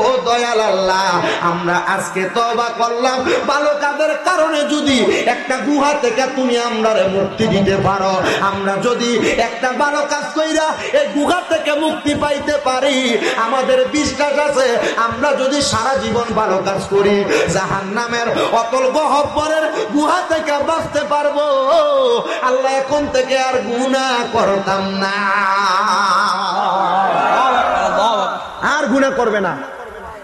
A: ও দয়াল আল্লাহ, আমরা আজকে তওবা করলাম, ভালো কাজের কারণে যদি একটা গুহা থেকে তুমি আমরারে মুক্তি দিতে পারো, আমরা যদি একটা ভালো কাজ কইরা এই গুহা থেকে মুক্তি পাইতে পারি, আমাদের বিশ্বাস আছে আমরা যদি সারা জীবন ভালো কাজ করি জাহান্নামের অতল গহ্বরের গুহা থেকে বাঁচতে পারবো। আল্লাহ, এখন থেকে আর গুনাহ করতাম না, আর গুনাহ করবে না।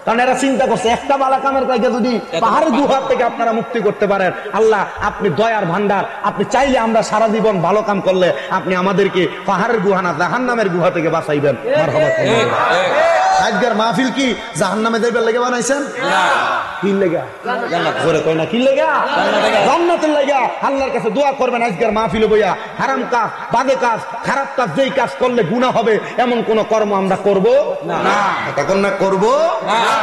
A: কারণ এরা চিন্তা করছে একটা ভালো কামের কাজে যদি পাহাড়ের গুহার থেকে আপনারা মুক্তি করতে পারেন, আল্লাহ আপনি দয়ার ভান্ডার, আপনি চাইলে আমরা সারা জীবন ভালো কাম করলে আপনি আমাদেরকে পাহাড়ের গুহা না জাহান্নামের গুহা থেকে বাঁচাইবেন। মারহাবা। আজকের মাহফিল কি জাহান্নামে যাইবার লেগে বানাইছেন? কি লেগা? জোরে কই না, কি লেগা? জান্নাতের লেগা। আল্লাহর কাছে দোয়া করবেন আজকের মাহফিলে বইয়া, হারাম কাজ, বাজে কাজ, খারাপ কাজ, যেই কাজ করলে গুনাহ হবে এমন কোন কর্ম আমরা করব না। তখন না করব।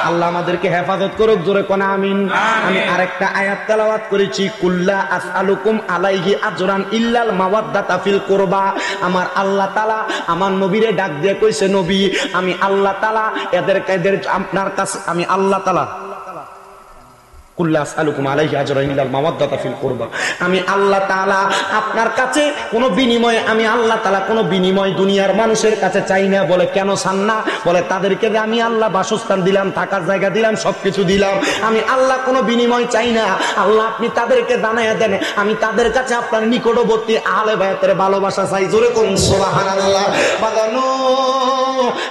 A: আল্লাহ আমাদেরকে হেফাজত করুক, জোরে কোন আমিন। আমি আরেকটা আয়াত তেলাওয়াত করেছি, কুল্লা আসআলুকুম আলাইহি আজরান ইল্লাল মাওয়াদ্দাতা ফিল কুরবা। আমার আল্লাহ তাআলা আমার নবীরে ডাক দিয়ে কইছে, নবী আমি আল্লাহ তাআলা এদের আপনার কাছে আমি আল্লাহ তাআলা আমি আল্লাহ তাআলা আপনার কাছে কোন বিনিময়, আমি আল্লাহ তাআলা কোন বিনিময় দুনিয়ার মানুষের কাছে চাই না। বলে কেন চান না? বলে তাদেরকে যে আমি আল্লাহ বাসস্থান দিলাম, থাকার জায়গা দিলাম, সবকিছু দিলাম, আমি আল্লাহ কোনো বিনিময় চাই না। আল্লাহ আপনি তাদেরকে জানাইয়া দেন আমি তাদের কাছে আপনার নিকটবর্তী আহলে বায়াতের ভালোবাসা চাই। জোরে কোন সুবহানাল্লাহ। বাগানো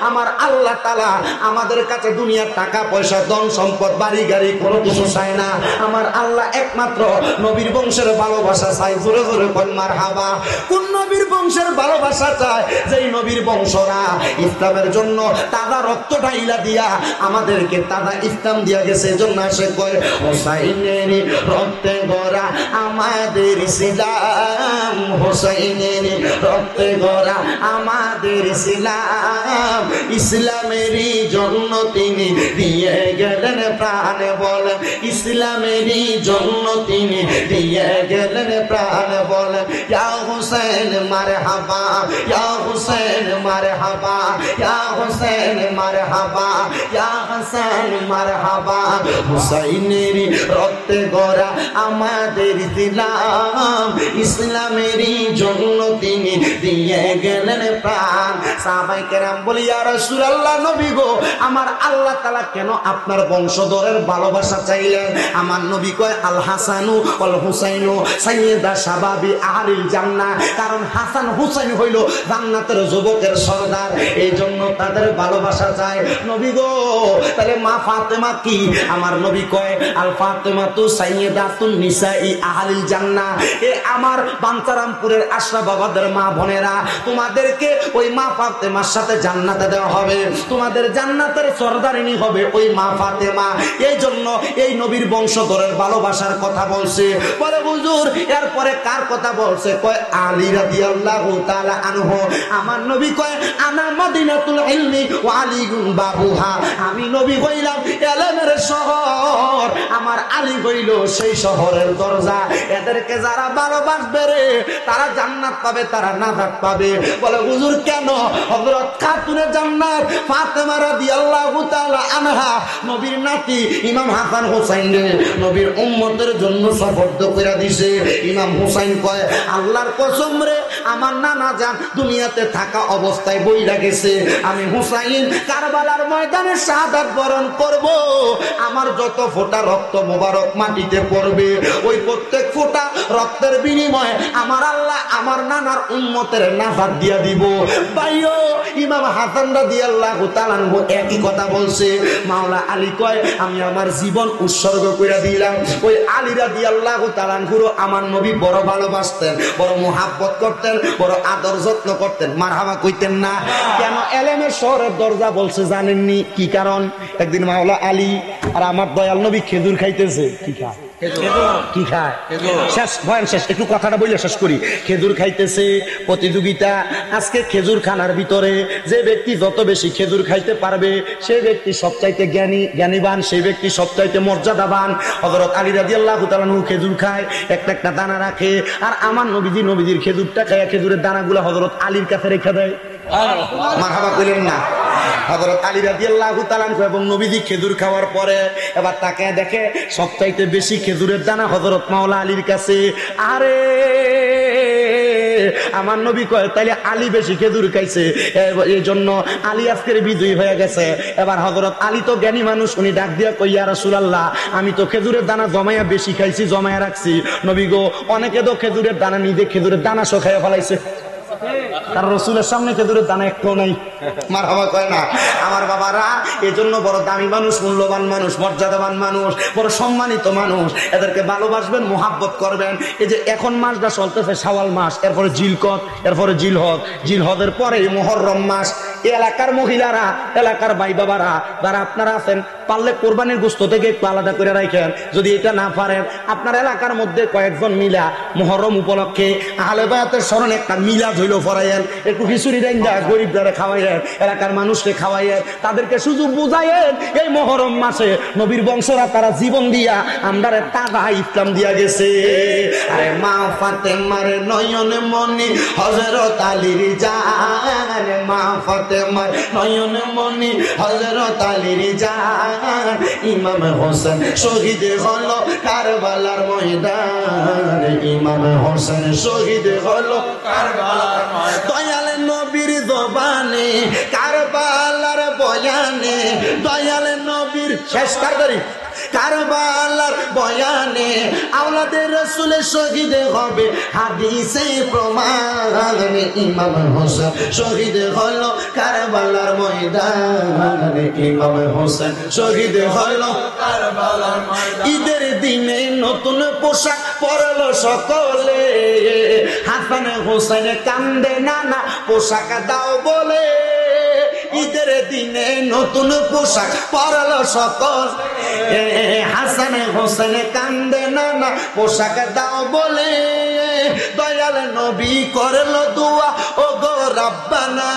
A: আমার আল্লাহ তাআলা আমাদের কাছে দুনিয়ার টাকা পয়সা, ধন সম্পদ, বাড়ি গাড়ি কোনো কিছু চায় না। আমার আল্লাহ একমাত্র নবীর বংশের ভালোবাসা চাই। জোরে জোরে কোন মারহাবা। কোন নবীর বংশের ভালোবাসা চায়? যেই নবীর বংশরা ইসলামের জন্য তাজা রক্ত ঢাইলা দিয়া আমাদেরকে তাজা ইসলাম দিয়া গেছে। এজন্য সে কয়, হোসাইনের রক্তে গড়া আমাদের ইসলাম, হোসাইনের রক্তে গড়া আমাদের ইসলাম, ইসলামেরই জন্য তিনি দিয়ে গেলেন প্রাণ। বলেন ইসলামেরই জন্য তিনি দিয়ে গেলেন প্রাণ। বলেন ইয়া হুসাইন মারহাবা, ইয়া হুসাইন মারহাবা, ইয়া হুসাইন মারহাবা, ইয়া হাসান মারহাবা। হুসাইনের রক্তে গড়া আমাদের ইসলাম, ইসলামেরই জন্য তিনি দিয়ে গেলেন প্রাণ। সাহাবায়ে কেরাম বলি, ইয়া রাসূলুল্লাহ, নবী গো আমার আল্লাহ তাআলা কেন আপনার বংশধরের ভালোবাসা চাইলেন? আমার নবী কয়, আল হাসানু ওয়াল হুসাইনু সাইয়্যিদা শাবাবি আহলিল জান্নাহ। কারণ হাসান হুসাইন হইল জান্নাতের যুবকের সরদার, এই জন্য তাদের ভালোবাসা চায়। নবী গো তাহলে মা ফাতেমা কি? আমার নবী কয়, আল ফাতেমাতু সাইয়্যিদাতুন নিসাই আহলিল জান্নাহ। এ আমার বাঞ্চারামপুরের আশরাফ বাবাদের মা বোনেরা, তোমাদেরকে ওই মা ফাতেমার সাথে জান্নাতে দেওয়া হবে, তোমাদের জান্নাতের সরদারিনী হবে ওই মা ফাতেমা। এই জন্য এই নবীর বংশধরের ভালোবাসার কথা বলছে। বলে হুজুর এরপরে কার কথা বলছে? কয় আলী রাদিয়াল্লাহু তাআলা আনহু। আমার নবী কয় আনা মদিনাতুল ইলমি ওয়া আলীগুন বাবুহা, আমি নবী হইলাম ইলমের শহর, আমার আলী হইল সেই শহরের দরজা। এদেরকে যারা ভালোবাসবে রে তারা জান্নাত পাবে, তারা নাজাত পাবে। বলে হুজুর কেন? হযরত খাতুনে জান্নাত ফাতেমা রাদিয়াল্লাহু তাআলা আনহা নবীর নাতি ইমাম হাসান হোসেন রে নবীর উম্মতের জন্য সফর্দ করে দিছে। ইমাম হোসেন কয় আল্লাহর কসম রে, আমার নানা জান দুনিয়াতে থাকা অবস্থায় বইরা গেছে, আমি হুসাইন কারবালার ময়দানে শাহাদাত বরণ করব, আমার যত ফোঁটা রক্ত মোবারক মাটিতে পড়বে ওই প্রত্যেক ফোঁটা রক্তের বিনিময়ে আমার আল্লাহ আমার নানার উম্মতের নাজাত দিয়া দিব। ভাইও ইমাম হাসান রাদিয়াল্লাহু তাআলা আনহু একই কথা বলছে। মাওলা আলী কয় আমি আমার জীবন উৎসর্গ করে দিলাম। ওই আলী রাদিয়াল্লাহু তাআলা আনহু আমার নবী বড় ভালোবাসতেন, বড় মুহাব্বত করতেন, বড় আদর যত্ন করতেন। মারহাবা কইতেন না? কেন এলেমের শহরের দরজা বলছে জানেননি? কি কারণ? একদিন মাওলা আলী আর আমার দয়াল নবী খেজুর খাইতেছে। কি খায়? কি খায়? শেষ ভয়ান শেষ, একটু কথাটা বলে শেষ করি। খেজুর খাইতেছে, প্রতিযোগিতা। আজকে খেজুর খানার ভিতরে যে ব্যক্তি যত বেশি খেজুর খাইতে পারবে সেই ব্যক্তি সবচাইতে জ্ঞানীবান, সেই ব্যক্তি সবচাইতে মর্যাদাবান। হযরত আলী রাদিয়াল্লাহু তাআলা আনহু খেজুর খায়, একটা একটা দানা রাখে, আর আমার নবীজির খেজুরটা খায়, খেজুরের দানাগুলো হযরত আলীর কাছে রেখে দেয়। মারহাবা কইলেন না? হযরত আলী রাদিয়াল্লাহু তাআলা আনহু এবং নবীজি খেজুর খাওয়ার পরে এবার তাকে দেখে সবচাইতে বেশি খেজুরের দানা হযরত মাওলা আলীর কাছে। আরে আমার নবী কয় তাইলে আলী বেশি খেজুর খাইছে, এই জন্য আলী আজকের বিজয়ী হয়ে গেছে। এবার হযরত আলী তো জ্ঞানী মানুষ, উনি ডাক দিয়া কই ইয়া রাসূলুল্লাহ আমি তো খেজুরের দানা জমায়া বেশি খাইছি, জমায়া রাখছি। নবী গো অনেকে তো খেজুরের দানা নিজে খেজুরের দানা সহ খাইয়া ফেলাইছে, তার রসুলের সামনে খেজুরের দানা একটু নাই। মারহাবা কয় না? আমার বাবারা এজন্য বড় দামি মানুষ, মূল্যবান মানুষ, মর্যাদাবান মানুষ, বড় সম্মানিত মানুষ, এদেরকে ভালোবাসবেন, মোহাব্বত করবেন। এই যে এখন মাসটা চলতেছে শাওয়াল মাস, এরপরে জিলকত, এরপরে জিলহদ, জিলহদের পরে মুহররম মাস। এলাকার মহিলারা, এলাকার ভাই বাবারা যারা আপনারা আছেন, পারলে কোরবানির গোশত থেকে একটু আলাদা করে রাখেন। যদি এটা না পারেন আপনার এলাকার মধ্যে কয়েকজন মিলা মুহররম উপলক্ষে আহলে বায়াতের স্মরণে একটা মিলাদ হইলো ফরাইয়েন, একটু খিচুড়ি রাইন্দা গরিবদের খাওয়াইয়েন, এলাকার মানুষকে খাওয়াইয়েন, তাদেরকে সুযোগ বুঝাইয়েন। এই মুহররম মাসে নবীর বংশরা তারা জীবন দিয়া আমরারে তাজা ইসলাম দিয়া গেছে। আরে মা ফাতেমার নয়ন মনি হযরত আলীর জান, মা ফাতেমার নয়ন মনি হযরত আলীর জান, ইমাম হোসেন শহীদ হলো কারবালার ময়দান, ইমাম হোসেন শহীদ হলো কারবালার ময়দান। দয়াল নবীর জবানে কারবালার বয়ানে, দয়াল নবীর শেষ তাড়াতাড়ি কারবালার বয়ানে আওলাদের রাসূলের শহীদ হবে হাদিসে প্রমাণ, ইমাম হোসেন শহীদ হলো কারবালার ময়দানে, ইমাম হোসেন শহীদ হলো কারবালার ময়দানে। ঈদের দিনে নতুন পোশাক পরলো সকলে, হাসান হোসেন কান্দে নানা পোশাক দাও বলে। ঈদের দিনে নতুন পোশাক পরলো সকল, হাসান হোসেন কান্দে নানা পোশাক দাও বলে। দয়াল নবী করলো দোয়া ও গো রব্বানা,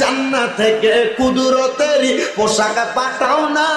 A: জান্নাত থেকে কুদরতেরই পোশাক পাঠাও না।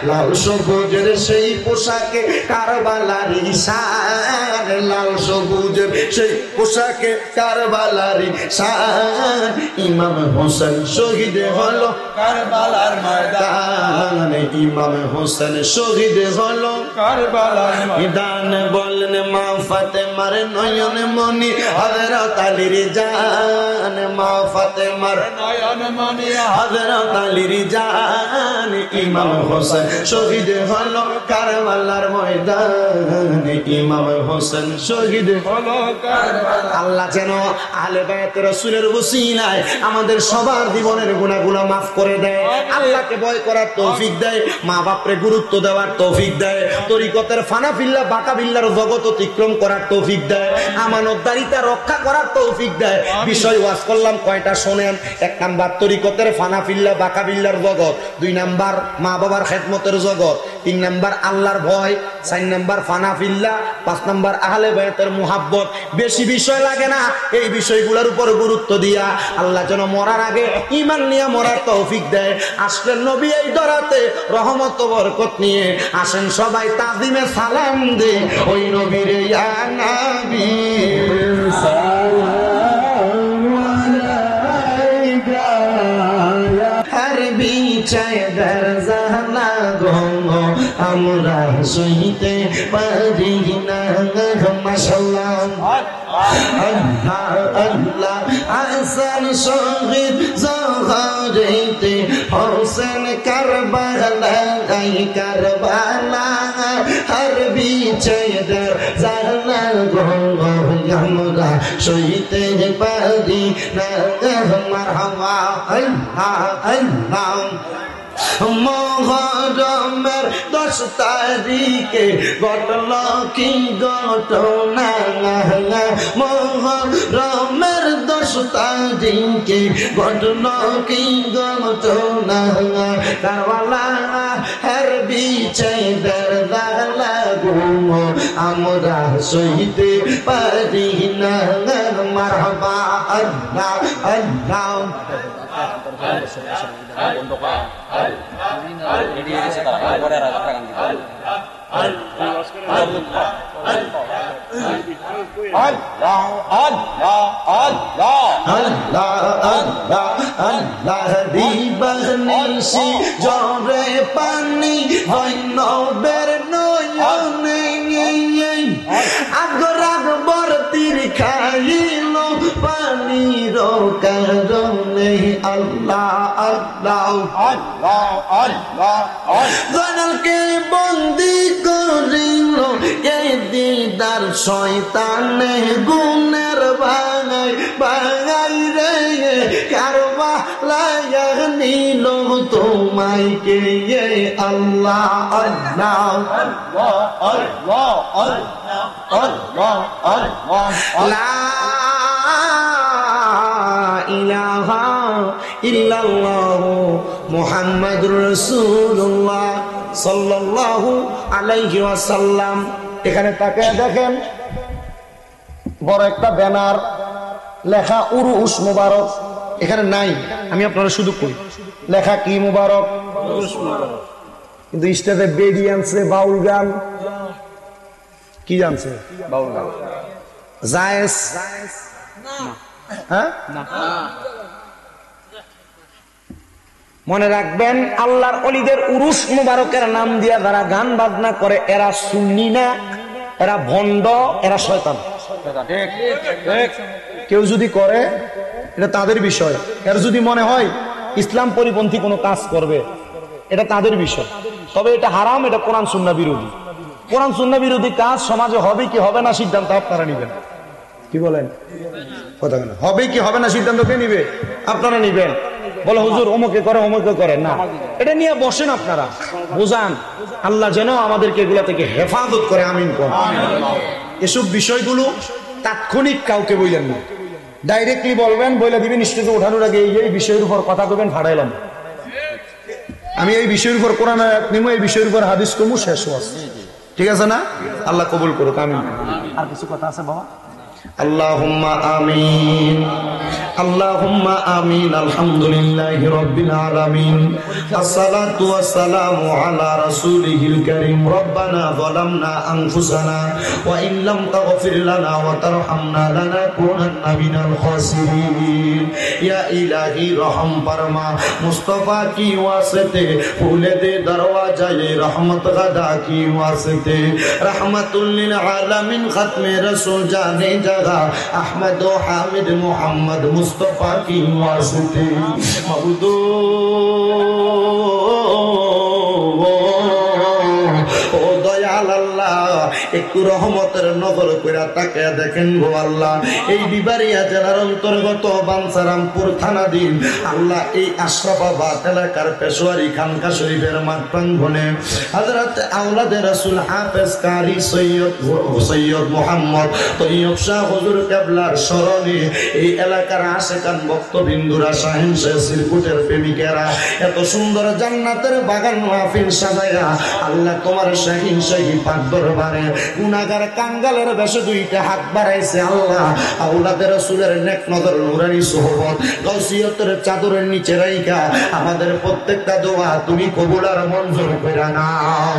A: লাল সবুজের সেই পোশাকে কারবালার শান, লাল সবুজের সেই পোশাকে কারবালার শান, ইমাম হোসেন শহীদ হলো কারবালার ময়দান, ইমাম হোসেন শহীদ হলো কারবালার ময়দান। বলেন মা ফাতেমার নয়ন মনি হযরত আলীর জান, মা ফাতেমার নয়ন মনি হযরত আলীর জান, ইমাম হোসেন শহীদ হলো কারবালার ময়দান, ইমাম হোসেন শহীদ হলো আল্লাহ যেন আহলে বায়াতে রাসূলের ওসিলায় আমাদের সবার জীবনের গুনাহগুলো মাফ করে দেয়, আল্লাহকে ভয় করার তৌফিক দেয়, মা বাপরে গুরুত্ব দেওয়ার তৌফিক দেয়, তরিকতের ফানাফিল্লা বাঁকাবিল্লার জগৎ অতিক্রম করার তৌফিক দেয়, আমানতদারিতা রক্ষা করার তৌফিক দেয়। বিষয় ওয়াজ করলাম কয়টা শোনেন। 1 নাম্বার তরিকতের ফানাফিল্লা বাঁকাবিল্লার জগৎ, 2 নাম্বার মা বাবার খেদমতের জগৎ, 3 নাম্বার আল্লাহর ভয়, 4 নাম্বার ফানাফিল্লা, 5 নাম্বার আহলে বায়াতের মুহাব্বত। বেশি বিষয় লাগে না, এই বিষয়গুলোর উপর গুরুত্ব দিয়া আল্লাহ যেন মরার আগে ঈমান নিয়ে মরার তৌফিক দেয়। আসলেন নবী এই দরাতে রহমত বরকত নিয়ে, আসেন সবাই তাজিমে সালাম দে ওই নবীর ইয়া নবী সালামু আলাইকা হর বিছায় দরজানা গো আমরা সইতে পারি না। মাশাআল্লাহ আল্লাহ আল্লাহ হাসান শহীদ জহরেতে হোসেন কারবালায় কারবালা হর বিছায় দরজানা গো আমরা সইতে পারি না। মারহাবা আল্লাহ আল্লাহ মুহররমের 10 তারিখে ঘটল কি ঘটনা, মুহররমের 10 তারিখে ঘটল কি ঘটনা, কারবালা হর বিছায় দরজানা গো আমরা সইতে পারি না। মারহাবা আল্লাহ আল্লাহ
B: বন্ধ করা রেডি হয়ে গেছে, তারা পরে আর একটা গান দিতে আল্লাহ আল্লাহ আল্লাহ
A: আল্লাহ আল্লাহ আল্লাহ দিবানিশি জরে পানি হয় নবের নয়নে, আগরাগ বর্তির খাইল পানির কারণে। আল্লাহ আল্লাহ
B: আল্লাহ আল্লাহ
A: জয়নালকে বন্দি করিল এই দিদার শয়তানে গুণের ভাঙাই ভাঙাই রে, কারবালায় নিল তোমায় কে। আল্লাহ আল্লাহ
B: আল্লাহ আল্লাহ আল্লাহ আল্লাহ
A: লা ইলাহা ইল্লাল্লাহ মুহাম্মাদুর রাসূলুল্লাহ সাল্লাল্লাহু আলাইহি ওয়াসাল্লাম। এখানে তাকায় দেখেন বড় একটা ব্যানার লেখা উরুস মুবারক, এখানে নাই, আমি আপনারা শুধু কই লেখা কি মুবারক, কিন্তু স্টেজে বেডি আনছে বাউল গান, কি জানছে
B: বাউল গান
A: জায়েজ, হ্যাঁ মনে রাখবেন আল্লাহর ওলিদের উরুস মুবারকের নাম দিয়া যারা গান বাজনা করে এরা সুন্নি না, এরা ভণ্ড, এরা শয়তান। কেউ যদি করে এটা তাদের বিষয়, এর যদি মনে হয় ইসলাম পরিপন্থী কোনো কাজ করবে এটা তাদের বিষয়, তবে এটা হারাম, এটা কোরআন সুন্নাহ বিরোধী। কোরআন সুন্নাহ বিরোধী কাজ সমাজে হবে কি হবে না সিদ্ধান্ত আপনারা নিবেন। কি বলেন কথা বলেন, হবে কি হবে না সিদ্ধান্ত কে নিবে? আপনারা নিবেন। বলে হুজুর অমুকে করে অমুকে করে না, এটা নিয়ে বসেন আপনারা, বুঝান। আল্লাহ যেন আমাদেরকে এগুলা থেকে হেফাজত করে, আমিন কোন। এসব বিষয়গুলো তাৎক্ষণিক কাউকে বললেন না, ডাইরেক্টলি বলবেন, বলে দিবেন স্টেজে ওঠানোর আগে এই বিষয়ের উপর কথা কবেন, ফাড়াইলাম আমি এই বিষয়ের উপর কোরআন আয়াত নিমু, এই বিষয়ের উপর হাদিস কমু, শেষ ওয়াজ। ঠিক আছে না? আল্লাহ কবুল করুক, আমিন। আর কিছু কথা আছে বাবা? আল্লাহুম্মা আমিন আল্লাহুম্মা আমিন। আলহামদুলিল্লাহি রাব্বিল আলামিন, আসসালাতু ওয়াসসালামু আলা রাসূলিহিল কারীম। রব্বানা যালামনা আনফুসানা ওয়া ইন লাম তাগফির লানা ওয়া তারহামনা লানাকুনান্না মিনাল খাসিরিন। ইয়া ইলাহি রহম ফরমা, মুস্তাফা কি ওয়াসিতে ফুলে দে দরওয়াজায়ে রহমত গাদা কি ওয়াসিতে, রাহমাতুল লিল আলামিন খতমে রাসূল জানে জাগা আহমদ ও হামিদ মোহাম্মদ মুস্তফা কি ওয়াসিতে। মাবুদ ও দয়াল আল্লাহ, একটু রহমতের নজর কইরা তাকায়া দেখেন গো আল্লাহ, এই বিবারিয়া জেলার অন্তর্গত বাঞ্ছারামপুর থানাধীন আল্লাহ এই আশরাফাবাদ এলাকার পেশোয়ারি খানকা শরীফের মাঠ প্রাঙ্গণে হযরত আওলাদে রাসূল হাফেজ কারি সৈয়দ মুহাম্মদ তৈয়ব শাহ হুজুর কেবলার স্মরণে এই এলাকার আশেকান ভক্তবিন্দুরা শাহিন শাহ সিরকুটের প্রেমিকেরা এত সুন্দর জান্নাতের বাগান মাহফিল সাজায়া আল্লাহ তোমার শাহিন শাহী পাক দরবারে গুনাহগার কাঙ্গালের বেশে দুইটা হাত বাড়াইছে আল্লাহ আওলাদে রাসূলের নেক নজর নুরানি সুহবত গাউসিয়তের চাদরের নিচে রাইখা আমাদের প্রত্যেকটা দোয়া তুমি কবুল আর মঞ্জুর কইরা নাও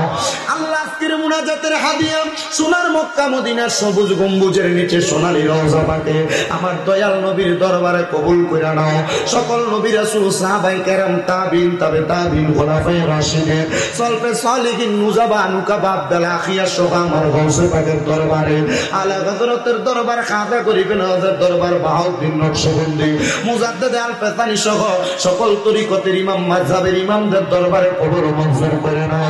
A: আল্লাহ। আজকের মুনাজাতের হাদিয়া সোনার মক্কা মদিনার সবুজ গম্বুজের নিচে সোনালী রওজা পাকে আমার দয়াল নবীর দরবারে কবুল কইরা নাও। সকল নবী রাসূল সাহাবায়ে কেরাম তাবিন তাবে তাবিন খোলাফায়ে রাশিদিন সলফে সালিহিন নুজাবা নুকাবা আব্দুল আখিয়া সহ আমার গাউসে পাকের দরবারে আলা হযরতের দরবার খাজা গরিবের হযরত দরবার বাহাউদ্দিন নকশবন্দি মুজাদ্দিদ আল ফাসানি সহ সকল তরিকতের ইমাম মাযহাবের ইমামদের দরবারে কবুল মঞ্জুর করে নাও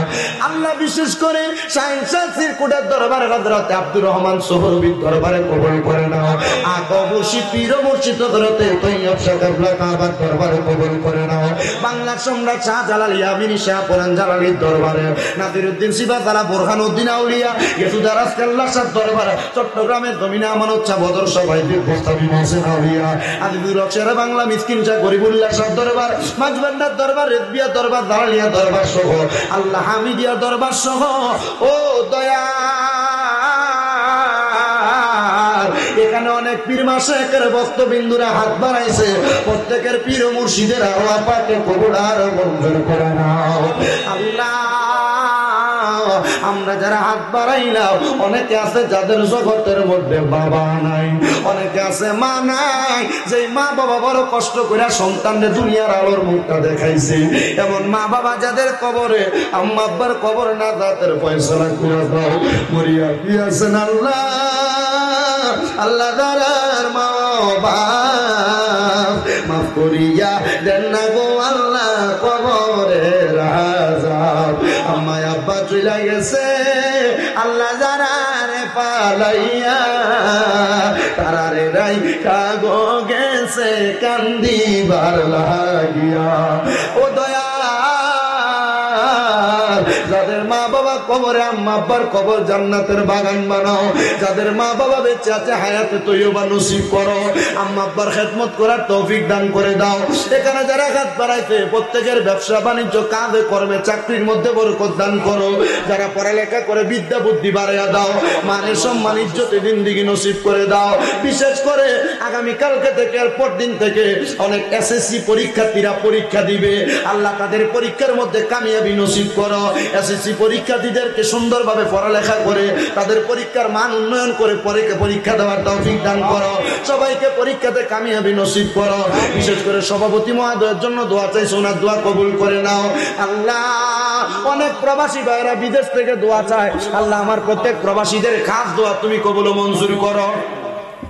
A: আল্লাহ। বিশেষ করে শাহিন শাহ সিরকুটের দরবারে হযরত আব্দুর রহমান সোহরবির দরবারে কবুল করে নাও। আগবশী পীর মুর্শিদ হযরত তৈয়ব শাহ কেবলা কাবার দরবারে কবুল করে নাও। বাংলার সম্রাট শাহজালাল ইয়ামিনী শাহ পুরান জালালির দরবারে নাদিরউদ্দিন সিবাতালা বুরহানুদ্দিন আউলিয়া ইয়েসুদা রাসকাল্লাহ শাহ দরবারে চট্টগ্রামের জমিনে আমানত শাহ বদর সবাইদের গোস্তাবি মোহসেন আউলিয়া আদিবুর রকশের বাংলা মিসকিন শাহ গরিবুল্লাহ শাহ দরবার মাঝবান্ডার দরবার রেদবিয়া দরবার দালালিয়া দরবার সহ আল্লাহ হামিদিয়া দরবার সহ ও দয়া এখানে অনেক পীর মাশায়েখের ভক্তবিন্দুরা হাত বাড়াইছে প্রত্যেকের পীর ও মুর্শিদের আল্লাহ পাকে কবুল আর মঞ্জুর করে নাও আল্লাহ। আমরা যারা হাত বাড়াইলাম অনেকে আছে যাদের জগতের মধ্যে বাবা নাই, অনেকে আছে মা নাই, যে মা বাবা বড় কষ্ট করে সন্তানদের দুনিয়ার আলোর মুখটা দেখাইছে এমন মা বাবা যাদের কবরে আম্মা আব্বার কবর না তাদের ফয়সালা করে দাও মরিয়া পিয়াছেন আল্লাহ আল্লাহ দারার মা বাপ মাফ করিয়া দেন না গো আল্লাহ কবরের আযাব আম্মা আব্বা চলে গেছে আল্লাহ যারারে পালাইয়া তারারে রাই কাগো গেছে কান্দিবার লাগিয়া ও দয়া যাদের মা বাবা কবরে আম্মা আব্বার কবর জান্নাতের বাগান বানাও, যাদের মা বাবা বেঁচে আছে হায়াতে তৈয়বা নসিব করো, আম্মা আব্বার খেদমত করার তৌফিক দান করে দাও। এখানে যারা হাত বাড়াইছে প্রত্যেকের ব্যবসা বাণিজ্য কাঁধে করবে চাকরির মধ্যে বরকত দান করো, যারা পড়ালেখা করে বিদ্যা বুদ্ধি বাড়াইয়া দাও, মানের সম্মান ইজ্জতে জিন্দেগি নসিব করে দাও। বিশেষ করে আগামীকালকে থেকে এরপর দিন থেকে অনেক এসএসসি পরীক্ষার্থীরা পরীক্ষা দিবে আল্লাহ তাদের পরীক্ষার মধ্যে কামিয়াবি নসিব করো। এসএসসি পরীক্ষার্থীদেরকে সুন্দরভাবে পড়ালেখা করে তাদের পরীক্ষার মান উন্নয়ন করে পরীক্ষা দেওয়ার তৌফিক দান করো। সবাইকে পরীক্ষাতে কামিয়াবি নসিব করো। বিশেষ করে সভাপতি মহোদয়ের জন্য দোয়া চাইছে, ওনার দোয়া কবুল করে নাও আল্লাহ। অনেক প্রবাসী ভাইরা বিদেশ থেকে দোয়া চায় আল্লাহ আমার প্রত্যেক প্রবাসীদের খাস দোয়া তুমি কবুল ও মঞ্জুর করো।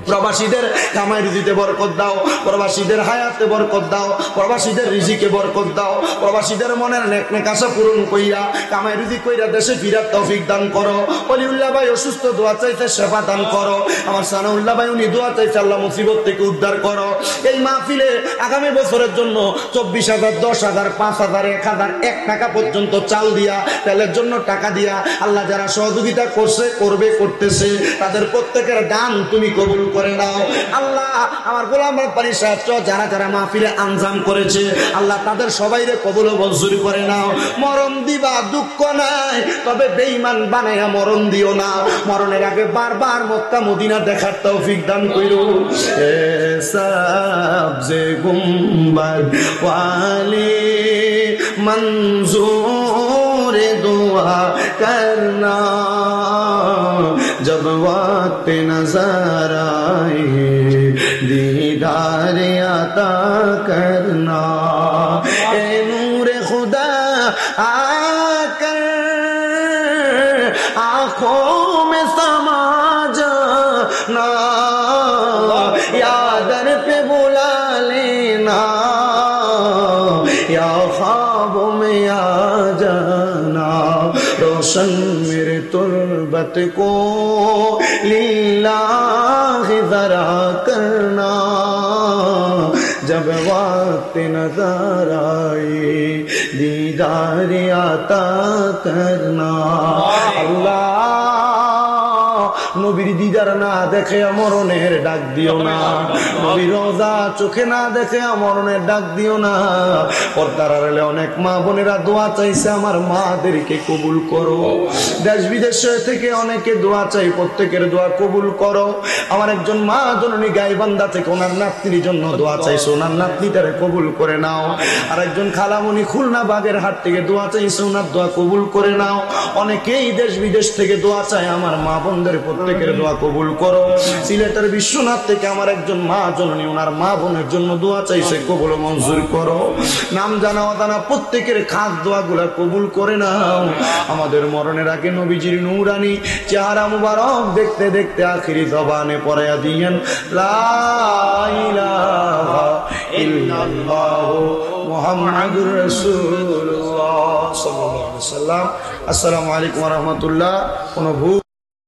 A: প্রবাসীদের কামাই রুজিতে বরকত দাও, প্রবাসীদের হায়াতে বরকত দাও, প্রবাসীদের রিজিকে বরকত দাও, প্রবাসীদের মনের নেক নেক আশা পূরণ কইরা কামাই রুজি কইরা দেশে ফিরার তৌফিক দান করো। ওলিউল্লাহ ভাই অসুস্থ দোয়া চাইতে সেবা দান করো। আমার সানাউল্লাহ ভাই উনি দোয়া চাইছে আল্লাহ মুসিবত থেকে উদ্ধার করো। এই মাহফিলে আগামী বছরের জন্য 24,000 10,000 5,000 1,000 1 টাকা পর্যন্ত চাল দিয়া তেলের জন্য টাকা দিয়া আল্লাহ যারা সহযোগিতা করছে করবে করতেছে তাদের প্রত্যেকের দান তুমি কবুল করে নাও আল্লাহ। আমার গোলাম রব্বানী সাহেব যারা যারা মাহফিলে আঞ্জাম করেছে আল্লাহ তাদের সবাইরে কবুল ও মঞ্জুর করে নাও। মরণ দিবা দুঃখ নাই, তবে বেঈমান বানায়া মরণ দিও না। মরণের আগে বারবার মক্কা মদিনা দেখার তৌফিক দান কইরো। এ সাবজে গুম্বাদ ওয়ালি मंजूर दुआ करना जब वक्त नजर आए दीदार अता करना ए नूर खुदा आकर आँखों में समा जाना या दर पे बुला लेना या ख्वाबों में आ जाना रोशन मेरे तुर्बत इबादत को लिल्लाह ज़रा करना जब वक्त नजर आए दीदार आता करना अल्लाह নবীর দিদার না দেখে মরণের ডাক দিও না নবীর রোজা চোখে না দেখে মরণের ডাক দিও না পর্দার আড়ালে অনেক মা বোনেরা দোয়া চাইছে আমার মাদেরকে কবুল করো দেশ বিদেশ থেকে অনেকে দোয়া চাই প্রত্যেকের দোয়া কবুল করো আমার একজন মা জননী গাইবান্ধা থেকে ওনার নাতনির জন্য দোয়া চাইছে ওনার নাতনিটারে কবুল করে নাও আর একজন খালামণি খুলনা বাগেরহাট থেকে দোয়া চাইছে ওনার দোয়া কবুল করে নাও অনেকেই দেশ বিদেশ থেকে দোয়া চায় আমার মা বোনদের প্রত্যেকের দোয়া কবুল করো সিলেটের বিশ্বনাথ থেকে আমার একজন মা জননী ওনার মা বোনের জন্য দোয়া চাইছে কবুল মঞ্জুর করো নাম জানা অজানা প্রত্যেকের খাস দোয়াগুলা কবুল করে নাও আমাদের মরণের আগে নবীজির নূরানি চেহারা মুবারক দেখতে দেখতে আখিরি জবানে পড়ায়া দিয়েন লা ইলাহা ইল্লাল্লাহু মুহাম্মাদুর রাসূলুল্লাহ সাল্লাল্লাহু আলাইহি ওয়াসাল্লাম। আসসালামু আলাইকুম ওয়া রাহমাতুল্লাহ। কোন ভুল